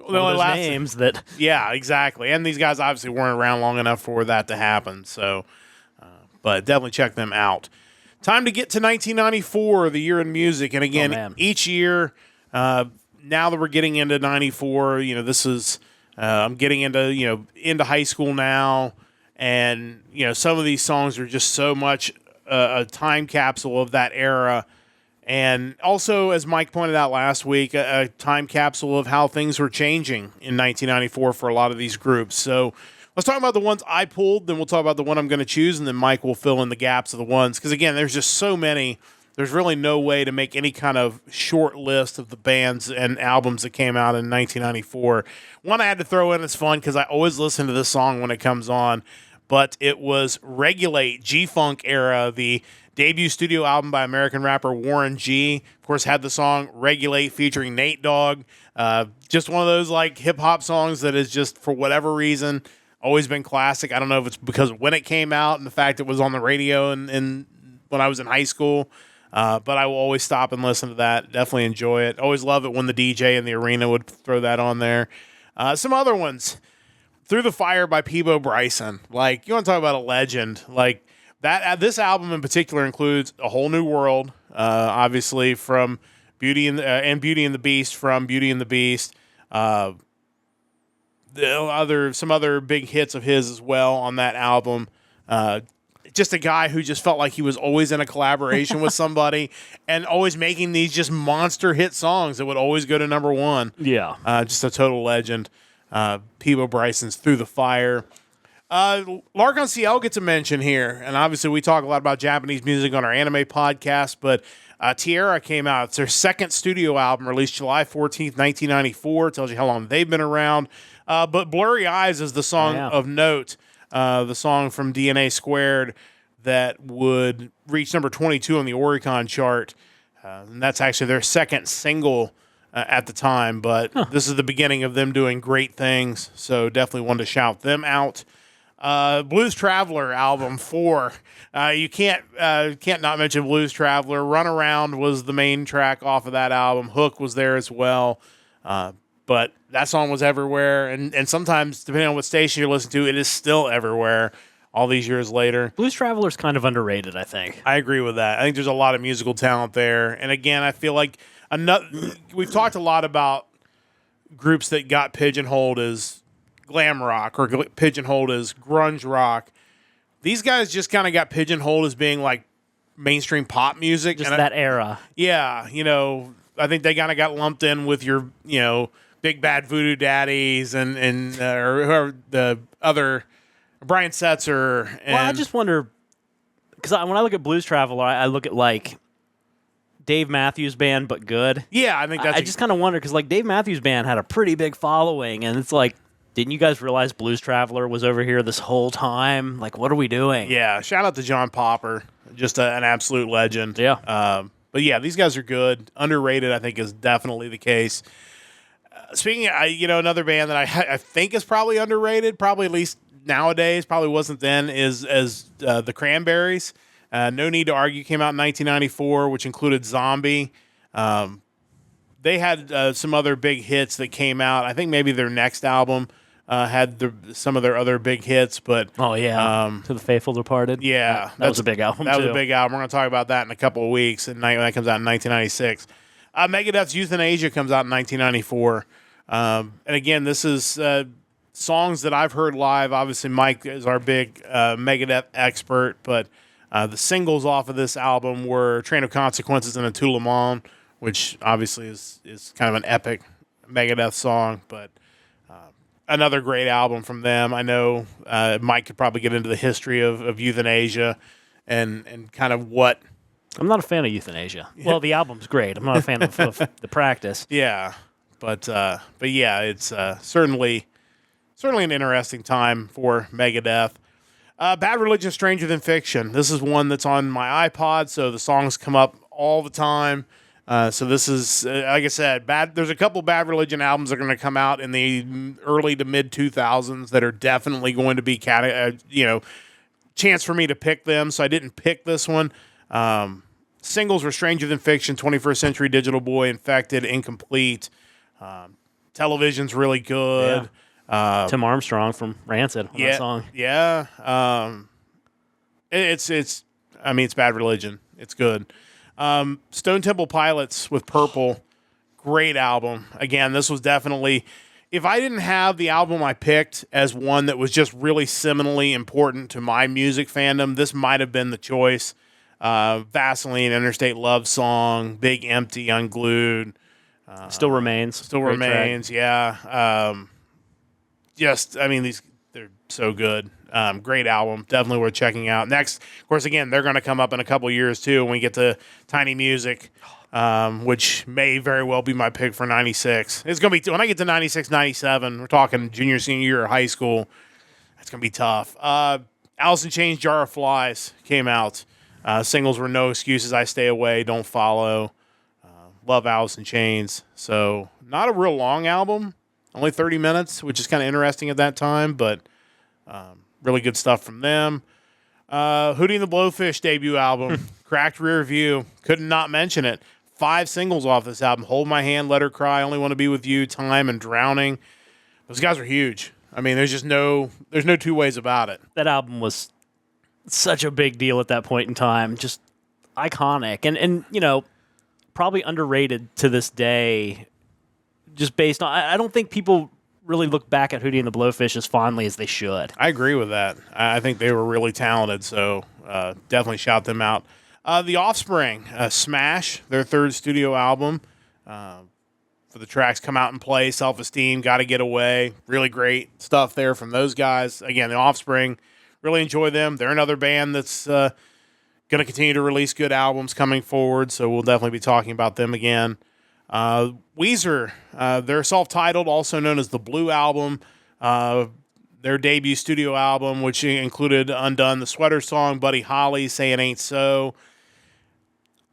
one of those names that... Yeah, exactly. And these guys obviously weren't around long enough for that to happen. So, but definitely check them out. Time to get to 1994, the year in music. And again, each year, now that we're getting into 94, this is, I'm getting into high school now. And, some of these songs are just so much a time capsule of that era. And also, as Mike pointed out last week, a time capsule of how things were changing in 1994 for a lot of these groups. So let's talk about the ones I pulled, then we'll talk about the one I'm going to choose, and then Mike will fill in the gaps of the ones. Because, again, there's just so many. There's really no way to make any kind of short list of the bands and albums that came out in 1994. One I had to throw in, it's fun because I always listen to this song when it comes on, but it was Regulate, G-Funk era, the debut studio album by American rapper Warren G. Of course, had the song Regulate featuring Nate Dogg. Just one of those like hip-hop songs that is just, for whatever reason, always been classic. I don't know if it's because of when it came out and the fact it was on the radio and when I was in high school. But I will always stop and listen to that. Definitely enjoy it. Always love it when the DJ in the arena would throw that on there. Some other ones. Through the Fire by Peabo Bryson. Like, you want to talk about a legend. Like, that this album in particular includes A Whole New World, obviously from Beauty and the Beast from Beauty and the Beast. Some other big hits of his as well on that album. Just a guy who just felt like he was always in a collaboration with somebody and always making these just monster hit songs that would always go to #1. Yeah. Just a total legend. Peabo Bryson's Through the Fire. Largon CL gets a mention here, and obviously we talk a lot about Japanese music on our anime podcast, but Tierra came out. It's their second studio album, released July 14th, 1994. Tells you how long they've been around. But Blurry Eyes is the song of note, the song from DNA Squared that would reach number 22 on the Oricon chart. And that's actually their second single at the time, but this is the beginning of them doing great things, so definitely wanted to shout them out. Blues Traveler album 4. You can't not mention Blues Traveler. Runaround was the main track off of that album. Hook was there as well. But that song was everywhere, and sometimes, depending on what station you're listening to, it is still everywhere all these years later. Blues Traveler's kind of underrated, I think. I agree with that. I think there's a lot of musical talent there. And again, I feel like we've talked a lot about groups that got pigeonholed as glam rock or pigeonholed as grunge rock. These guys just kind of got pigeonholed as being like mainstream pop music. Just that era. Yeah, I think they kind of got lumped in with your, Big Bad Voodoo Daddies and or whoever the other, Brian Setzer. And Well, I just wonder, because when I look at Blues Traveler, I look at like Dave Matthews Band, but good. Yeah, I think that's. I just kind of wonder, because like Dave Matthews Band had a pretty big following, and it's like, didn't you guys realize Blues Traveler was over here this whole time? Like, what are we doing? Yeah, shout out to John Popper, just an absolute legend. Yeah. But yeah, these guys are good. Underrated, I think, is definitely the case. Speaking of, another band that I think is probably underrated, probably at least nowadays, probably wasn't then, is the Cranberries. No Need to Argue came out in 1994, which included Zombie. They had some other big hits that came out. I think maybe their next album had some of their other big hits, but To the Faithful Departed. Yeah, that was a big album. That was a big album. We're going to talk about that in a couple of weeks, and that comes out in 1996. Megadeth's Euthanasia comes out in 1994, and again, this is songs that I've heard live. Obviously, Mike is our big Megadeth expert, but the singles off of this album were "Train of Consequences" and "A Tout Le Monde," which obviously is kind of an epic Megadeth song, but another great album from them. I know Mike could probably get into the history of Euthanasia and kind of what. I'm not a fan of Euthanasia. Well, the album's great. I'm not a fan of the practice. Yeah, but yeah, it's certainly an interesting time for Megadeth. Bad Religion, Stranger Than Fiction. This is one that's on my iPod, so the songs come up all the time. So this is, like I said, there's a couple Bad Religion albums that are going to come out in the early to mid 2000s that are definitely going to be, chance for me to pick them. So I didn't pick this one. Singles were Stranger Than Fiction, 21st Century Digital Boy, Infected, Incomplete. Television's really good. Yeah. Tim Armstrong from Rancid on that song. Yeah. It's Bad Religion. It's good. Stone Temple Pilots with Purple, great album. Again, this was definitely, if I didn't have the album I picked as one that was just really seminally important to my music fandom, this might have been the choice. Vaseline, Interstate Love Song, Big Empty, Unglued. Still Remains. Great track. Yeah. They're so good. Great album. Definitely worth checking out. Next, of course, again, they're going to come up in a couple years, too, when we get to Tiny Music, which may very well be my pick for 96. It's going to be, when I get to 96, 97, we're talking junior, senior year of high school, it's going to be tough. Alice in Chains, Jar of Flies came out. Singles were No Excuses, I Stay Away, Don't Follow. Love Alice in Chains. So, not a real long album. Only 30 minutes, which is kind of interesting at that time, but really good stuff from them. Hootie and the Blowfish debut album, Cracked Rear View. Couldn't not mention it. 5 singles off this album. Hold My Hand, Let Her Cry, Only Want to Be With You, Time, and Drowning. Those guys are huge. I mean, there's no two ways about it. That album was such a big deal at that point in time. Just iconic. And probably underrated to this day, just based on, I don't think people really look back at Hootie and the Blowfish as fondly as they should. I agree with that. I think they were really talented, so definitely shout them out. The Offspring, Smash, their third studio album. for the tracks Come Out and Play, Self-Esteem, Gotta Get Away. Really great stuff there from those guys. Again, The Offspring, really enjoy them. They're another band that's going to continue to release good albums coming forward, so we'll definitely be talking about them again. Weezer, they're self-titled, also known as the Blue Album. Their debut studio album, which included Undone, the Sweater Song, Buddy Holly, Say It Ain't So.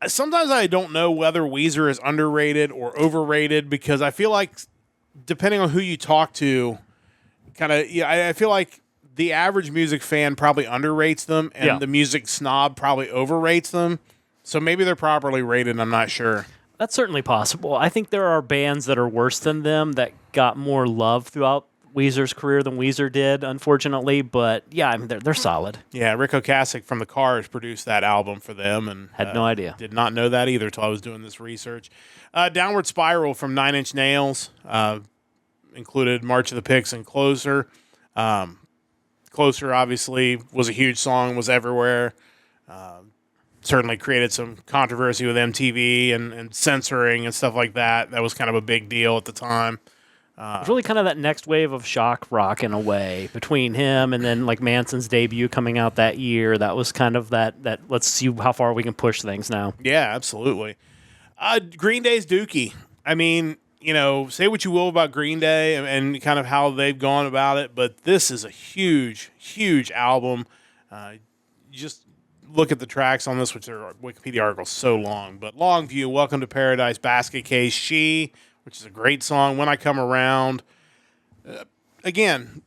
Sometimes I don't know whether Weezer is underrated or overrated because I feel like, depending on who you talk to, I feel like the average music fan probably underrates them and the music snob probably overrates them. So maybe they're properly rated, I'm not sure. That's certainly possible. I think there are bands that are worse than them that got more love throughout Weezer's career than Weezer did, unfortunately. But yeah, I mean, they're solid. Yeah, Rick Ocasek from The Cars produced that album for them, and had no idea. Did not know that either until I was doing this research. Downward Spiral from Nine Inch Nails included March of the Pigs and Closer. Closer obviously was a huge song, was everywhere. Certainly created some controversy with MTV and censoring and stuff like that. That was kind of a big deal at the time. It was really kind of that next wave of shock rock in a way between him and then like Manson's debut coming out that year. That was kind of that let's see how far we can push things now. Yeah, absolutely. Green Day's Dookie. I mean, say what you will about Green Day and kind of how they've gone about it, but this is a huge, huge album. Just look at the tracks on this, which their Wikipedia article is so long. But Longview, Welcome to Paradise, Basket Case, She, which is a great song, When I Come Around. Again,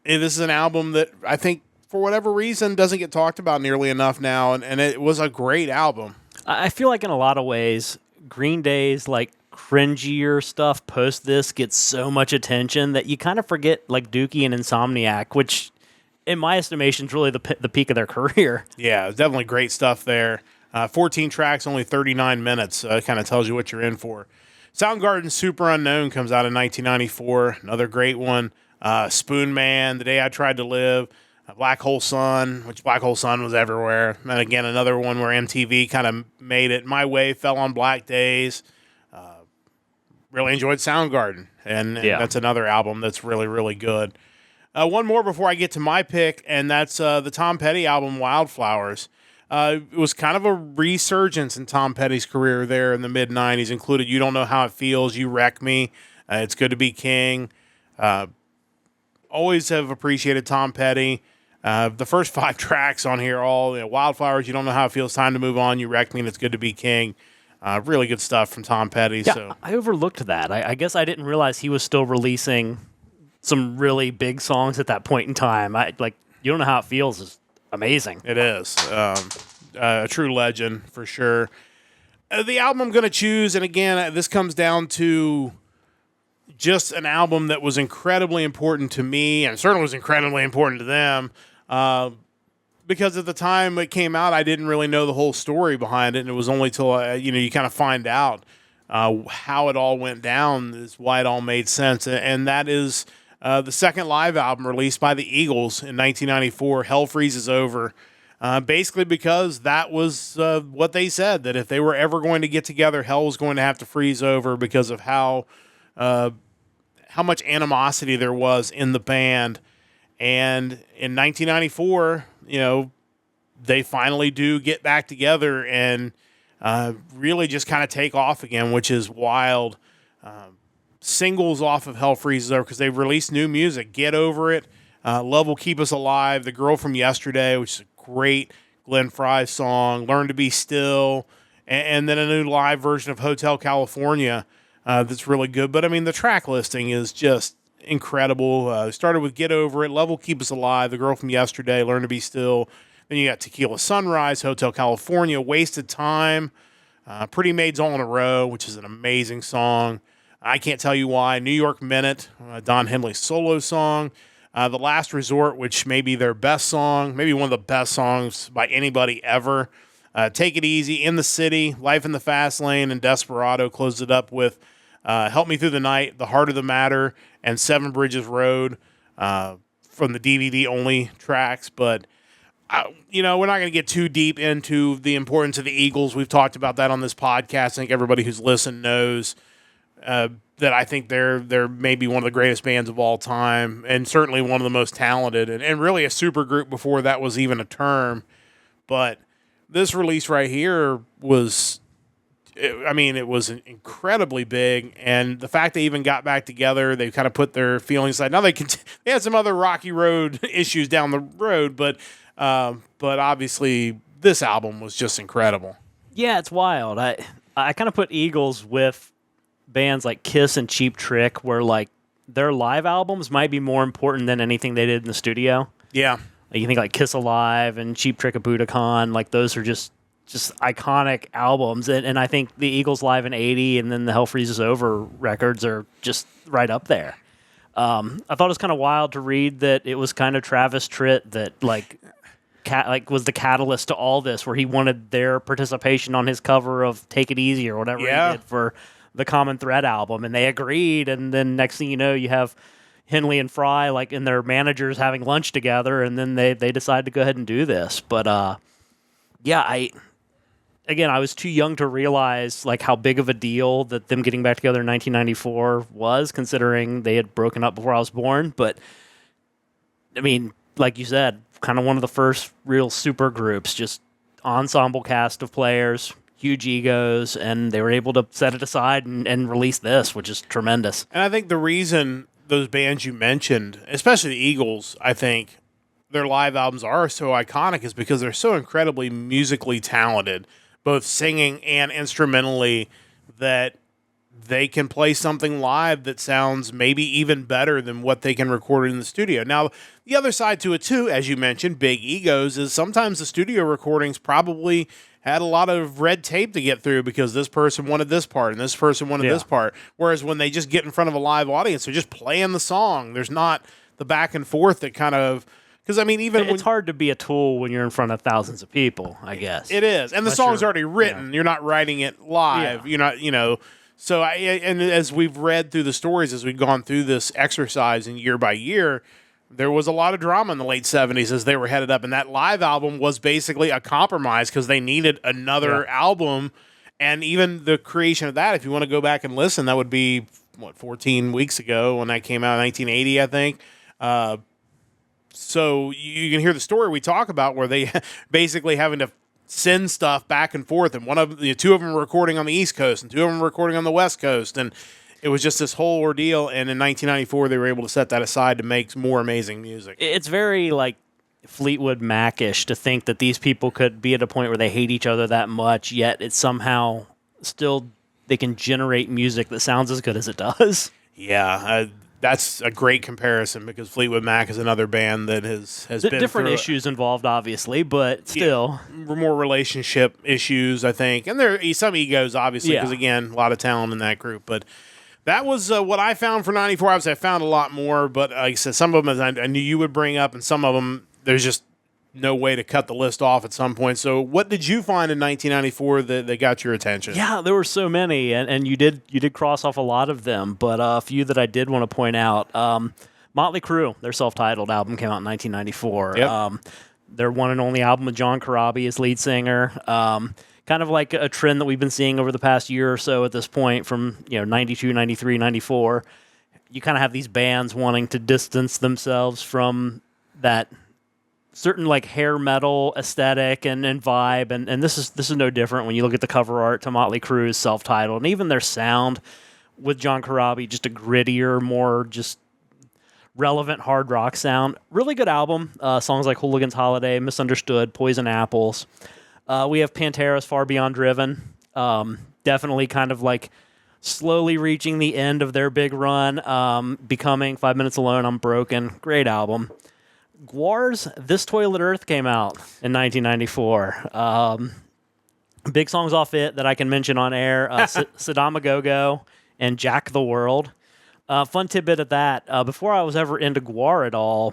this is an album that I think, for whatever reason, doesn't get talked about nearly enough now, and it was a great album. I feel like in a lot of ways, Green Day's like cringier stuff post this gets so much attention that you kind of forget like Dookie and Insomniac, which in my estimation is really the peak of their career. Yeah, definitely great stuff there. 14 tracks, only 39 minutes. Kind of tells you what you're in for. Soundgarden's Super Unknown comes out in 1994. Another great one. Spoon Man, The Day I Tried to Live. Black Hole Sun, which Black Hole Sun was everywhere. And again, another one where MTV kind of made it. My Way, Fell on Black Days. Really enjoyed Soundgarden. And that's another album that's really, really good. One more before I get to my pick, and that's the Tom Petty album, Wildflowers. It was kind of a resurgence in Tom Petty's career there in the mid-'90s. Included You Don't Know How It Feels, You Wreck Me, It's Good to Be King. Always have appreciated Tom Petty. The first 5 tracks on here, all Wildflowers, You Don't Know How It Feels, Time to Move On, You Wreck Me, and It's Good to Be King. Really good stuff from Tom Petty. Yeah, so I overlooked that. I guess I didn't realize he was still releasing some really big songs at that point in time. You Don't Know How It Feels is amazing. It is. A true legend, for sure. The album I'm going to choose, and again, this comes down to just an album that was incredibly important to me, and certainly was incredibly important to them, because at the time it came out, I didn't really know the whole story behind it, and it was only till you kind of find out how it all went down is why it all made sense, and that is the second live album released by the Eagles in 1994, Hell Freezes Over. Basically because that was what they said, that if they were ever going to get together, hell was going to have to freeze over because of how much animosity there was in the band. And in 1994, they finally do get back together and really just kind of take off again, which is wild. Singles off of Hell Freezes Over because they've released new music. Get Over It, Love Will Keep Us Alive, The Girl from Yesterday, which is a great Glenn Frey song, Learn to Be Still, and then a new live version of Hotel California that's really good. But, I mean, the track listing is just incredible. Started with Get Over It, Love Will Keep Us Alive, The Girl from Yesterday, Learn to Be Still. Then you got Tequila Sunrise, Hotel California, Wasted Time, Pretty Maids All in a Row, which is an amazing song. I Can't Tell You Why, New York Minute, Don Henley's solo song. The Last Resort, which may be their best song, maybe one of the best songs by anybody ever. Take It Easy, In the City, Life in the Fast Lane, and Desperado closed it up with Help Me Through the Night, The Heart of the Matter, and Seven Bridges Road from the DVD-only tracks. But, we're not going to get too deep into the importance of the Eagles. We've talked about that on this podcast. I think everybody who's listened knows that I think they're maybe one of the greatest bands of all time, and certainly one of the most talented, and really a super group before that was even a term. But this release right here was, it was incredibly big, and the fact they even got back together, they kind of put their feelings aside. Now they had some other rocky road issues down the road, but obviously this album was just incredible. Yeah, it's wild. I kind of put Eagles with bands like Kiss and Cheap Trick, where like their live albums might be more important than anything they did in the studio. Yeah. Like, you think like Kiss Alive and Cheap Trick at Budokan, like those are just iconic albums. And I think the Eagles Live in 80 and then the Hell Freezes Over records are just right up there. I thought it was kind of wild to read that it was kind of Travis Tritt that was the catalyst to all this, where he wanted their participation on his cover of Take It Easy or whatever he did for the Common Thread album, and they agreed. And then next thing you know, you have Henley and Fry like in their managers having lunch together, and then they decide to go ahead and do this. But I was too young to realize like how big of a deal that them getting back together in 1994 was, considering they had broken up before I was born. But I mean, like you said, kind of one of the first real super groups, just ensemble cast of players, huge egos, and they were able to set it aside and release this, which is tremendous. And I think the reason those bands you mentioned, especially the Eagles, I think their live albums are so iconic is because they're so incredibly musically talented, both singing and instrumentally, that they can play something live that sounds maybe even better than what they can record in the studio. Now, the other side to it too, as you mentioned, big egos, is sometimes the studio recordings probably had a lot of red tape to get through because this person wanted this part and this person wanted this part. Whereas when they just get in front of a live audience, they're just playing the song. There's not the back and forth that kind of... Because, I mean, even it's hard to be a Tool when you're in front of thousands of people, I guess. It is. And the song's already written. You're not writing it live. You're not, So, and as we've read through the stories, as we've gone through this exercise and year by year, there was a lot of drama in the late 70s as they were headed up. And that live album was basically a compromise because they needed another album. And even the creation of that, if you want to go back and listen, that would be, 14 weeks ago when that came out in 1980, I think. So you can hear the story we talk about where they basically having to send stuff back and forth, and two of them were recording on the East Coast and two of them were recording on the West Coast, and it was just this whole ordeal. And in 1994, they were able to set that aside to make more amazing music. It's very like Fleetwood Mac-ish to think that these people could be at a point where they hate each other that much, yet it's somehow still they can generate music that sounds as good as it does. Yeah, that's a great comparison because Fleetwood Mac is another band that has been different issues involved, obviously, but still more relationship issues, I think, and there are some egos, obviously, because again, a lot of talent in that group. But that was what I found for '94. Obviously, I found a lot more, but like I said, some of them I knew you would bring up, and some of them there's just no way to cut the list off at some point. So what did you find in 1994 that got your attention? Yeah, there were so many, and you did cross off a lot of them, but a few that I did want to point out. Motley Crue, their self-titled album came out in 1994. Yep. Their one and only album with John Corabi as lead singer. Kind of like a trend that we've been seeing over the past year or so at this point from 92, 93, 94. You kind of have these bands wanting to distance themselves from that certain like hair metal aesthetic and vibe, and this is no different when you look at the cover art to Motley Crue's self-titled, and even their sound with John Corabi, just a grittier, more just relevant hard rock sound. Really good album. Songs like Hooligan's Holiday, Misunderstood, Poison Apples. We have Pantera's Far Beyond Driven. Definitely kind of like slowly reaching the end of their big run. Becoming 5 Minutes Alone, I'm Broken. Great album. Guar's This Toilet Earth came out in 1994. Big songs off it that I can mention on air. Saddam Go and Jack the World. Fun tidbit at that. Before I was ever into Guar at all,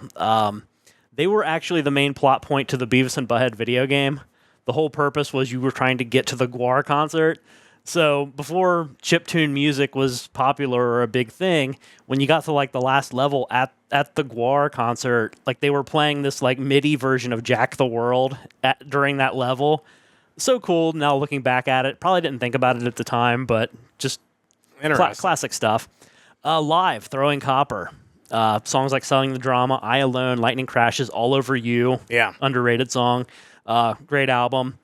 they were actually the main plot point to the Beavis and Butthead video game. The whole purpose was you were trying to get to the Guar concert. So before chiptune music was popular or a big thing, when you got to like the last level at the Guar concert, like they were playing this like MIDI version of Jack the World during that level. So cool. Now looking back at it, probably didn't think about it at the time, but just Interesting. Classic stuff. Live, Throwing Copper. Songs like Selling the Drama, I Alone, Lightning Crashes, All Over You. Yeah. Underrated song. Great album.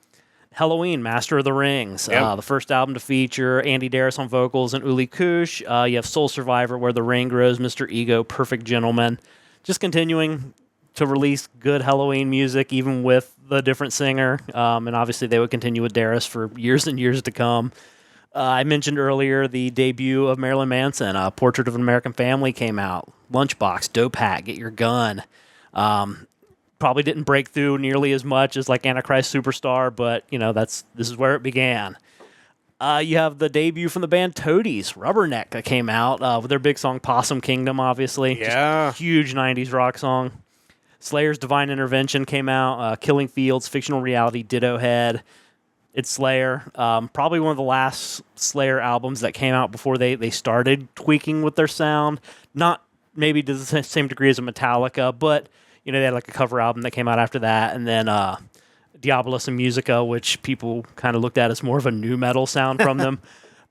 Halloween, Master of the Rings. Yep. The first album to feature Andy Darris on vocals and Uli Kush. You have Soul Survivor, Where the Rain Grows, Mr. Ego, Perfect Gentleman. Just continuing to release good Halloween music, even with the different singer. And obviously they would continue with Darris for years and years to come. I mentioned earlier the debut of Marilyn Manson. Portrait of an American Family came out. Lunchbox, Dope Hat, Get Your Gun. Probably didn't break through nearly as much as like Antichrist Superstar, but this is where it began. You have the debut from the band Toadies, Rubberneck, that came out with their big song Possum Kingdom, obviously. Yeah. Just a huge 90s rock song. Slayer's Divine Intervention came out. Killing Fields, Fictional Reality, Ditto Head. It's Slayer. Probably one of the last Slayer albums that came out before they started tweaking with their sound. Not maybe to the same degree as a Metallica, but they had like a cover album that came out after that, and then Diabolus and Musica, which people kind of looked at as more of a nu metal sound from them.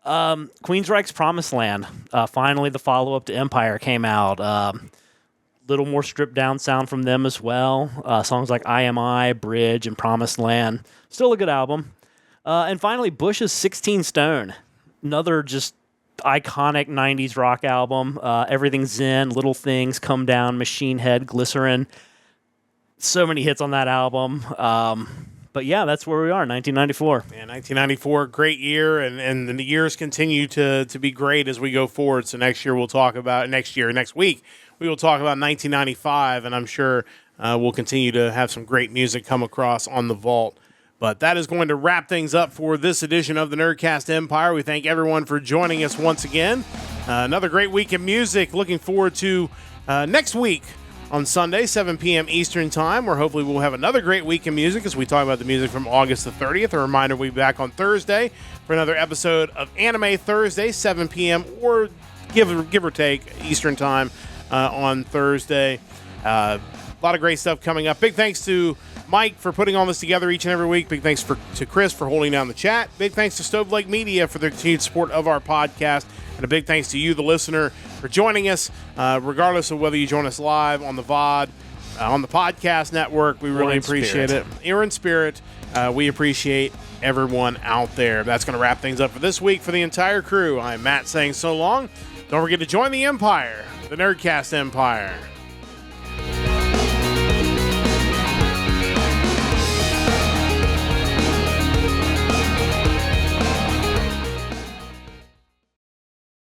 Queensryche's Promised Land, finally the follow-up to Empire, came out. Little more stripped down sound from them as well. Songs like I Am I, Bridge, and Promised Land. Still a good album. And finally, Bush's 16 Stone, another just iconic 90s rock album. Everything's Zen, Little Things, Come Down, Machine Head, Glycerin. So many hits on that album. But yeah, that's where we are, 1994. Yeah, 1994, great year, and the years continue to be great as we go forward. So next week, we will talk about 1995, and I'm sure we'll continue to have some great music come across on the vault. But that is going to wrap things up for this edition of the Nerdcast Empire. We thank everyone for joining us once again. Another great week of music. Looking forward to next week on Sunday, 7 p.m. Eastern Time, where hopefully we'll have another great week of music as we talk about the music from August the 30th. A reminder, we'll be back on Thursday for another episode of Anime Thursday, 7 p.m. or give or take Eastern Time on Thursday. A lot of great stuff coming up. Big thanks to Mike for putting all this together each and every week. Big thanks to Chris for holding down the chat. Big thanks to Stove Lake Media for their continued support of our podcast. And a big thanks to you, the listener, for joining us, regardless of whether you join us live on the VOD, on the podcast network. We really appreciate it. Or in spirit. We appreciate everyone out there. That's going to wrap things up for this week. For the entire crew, I'm Matt saying so long. Don't forget to join the Empire, the Nerdcast Empire.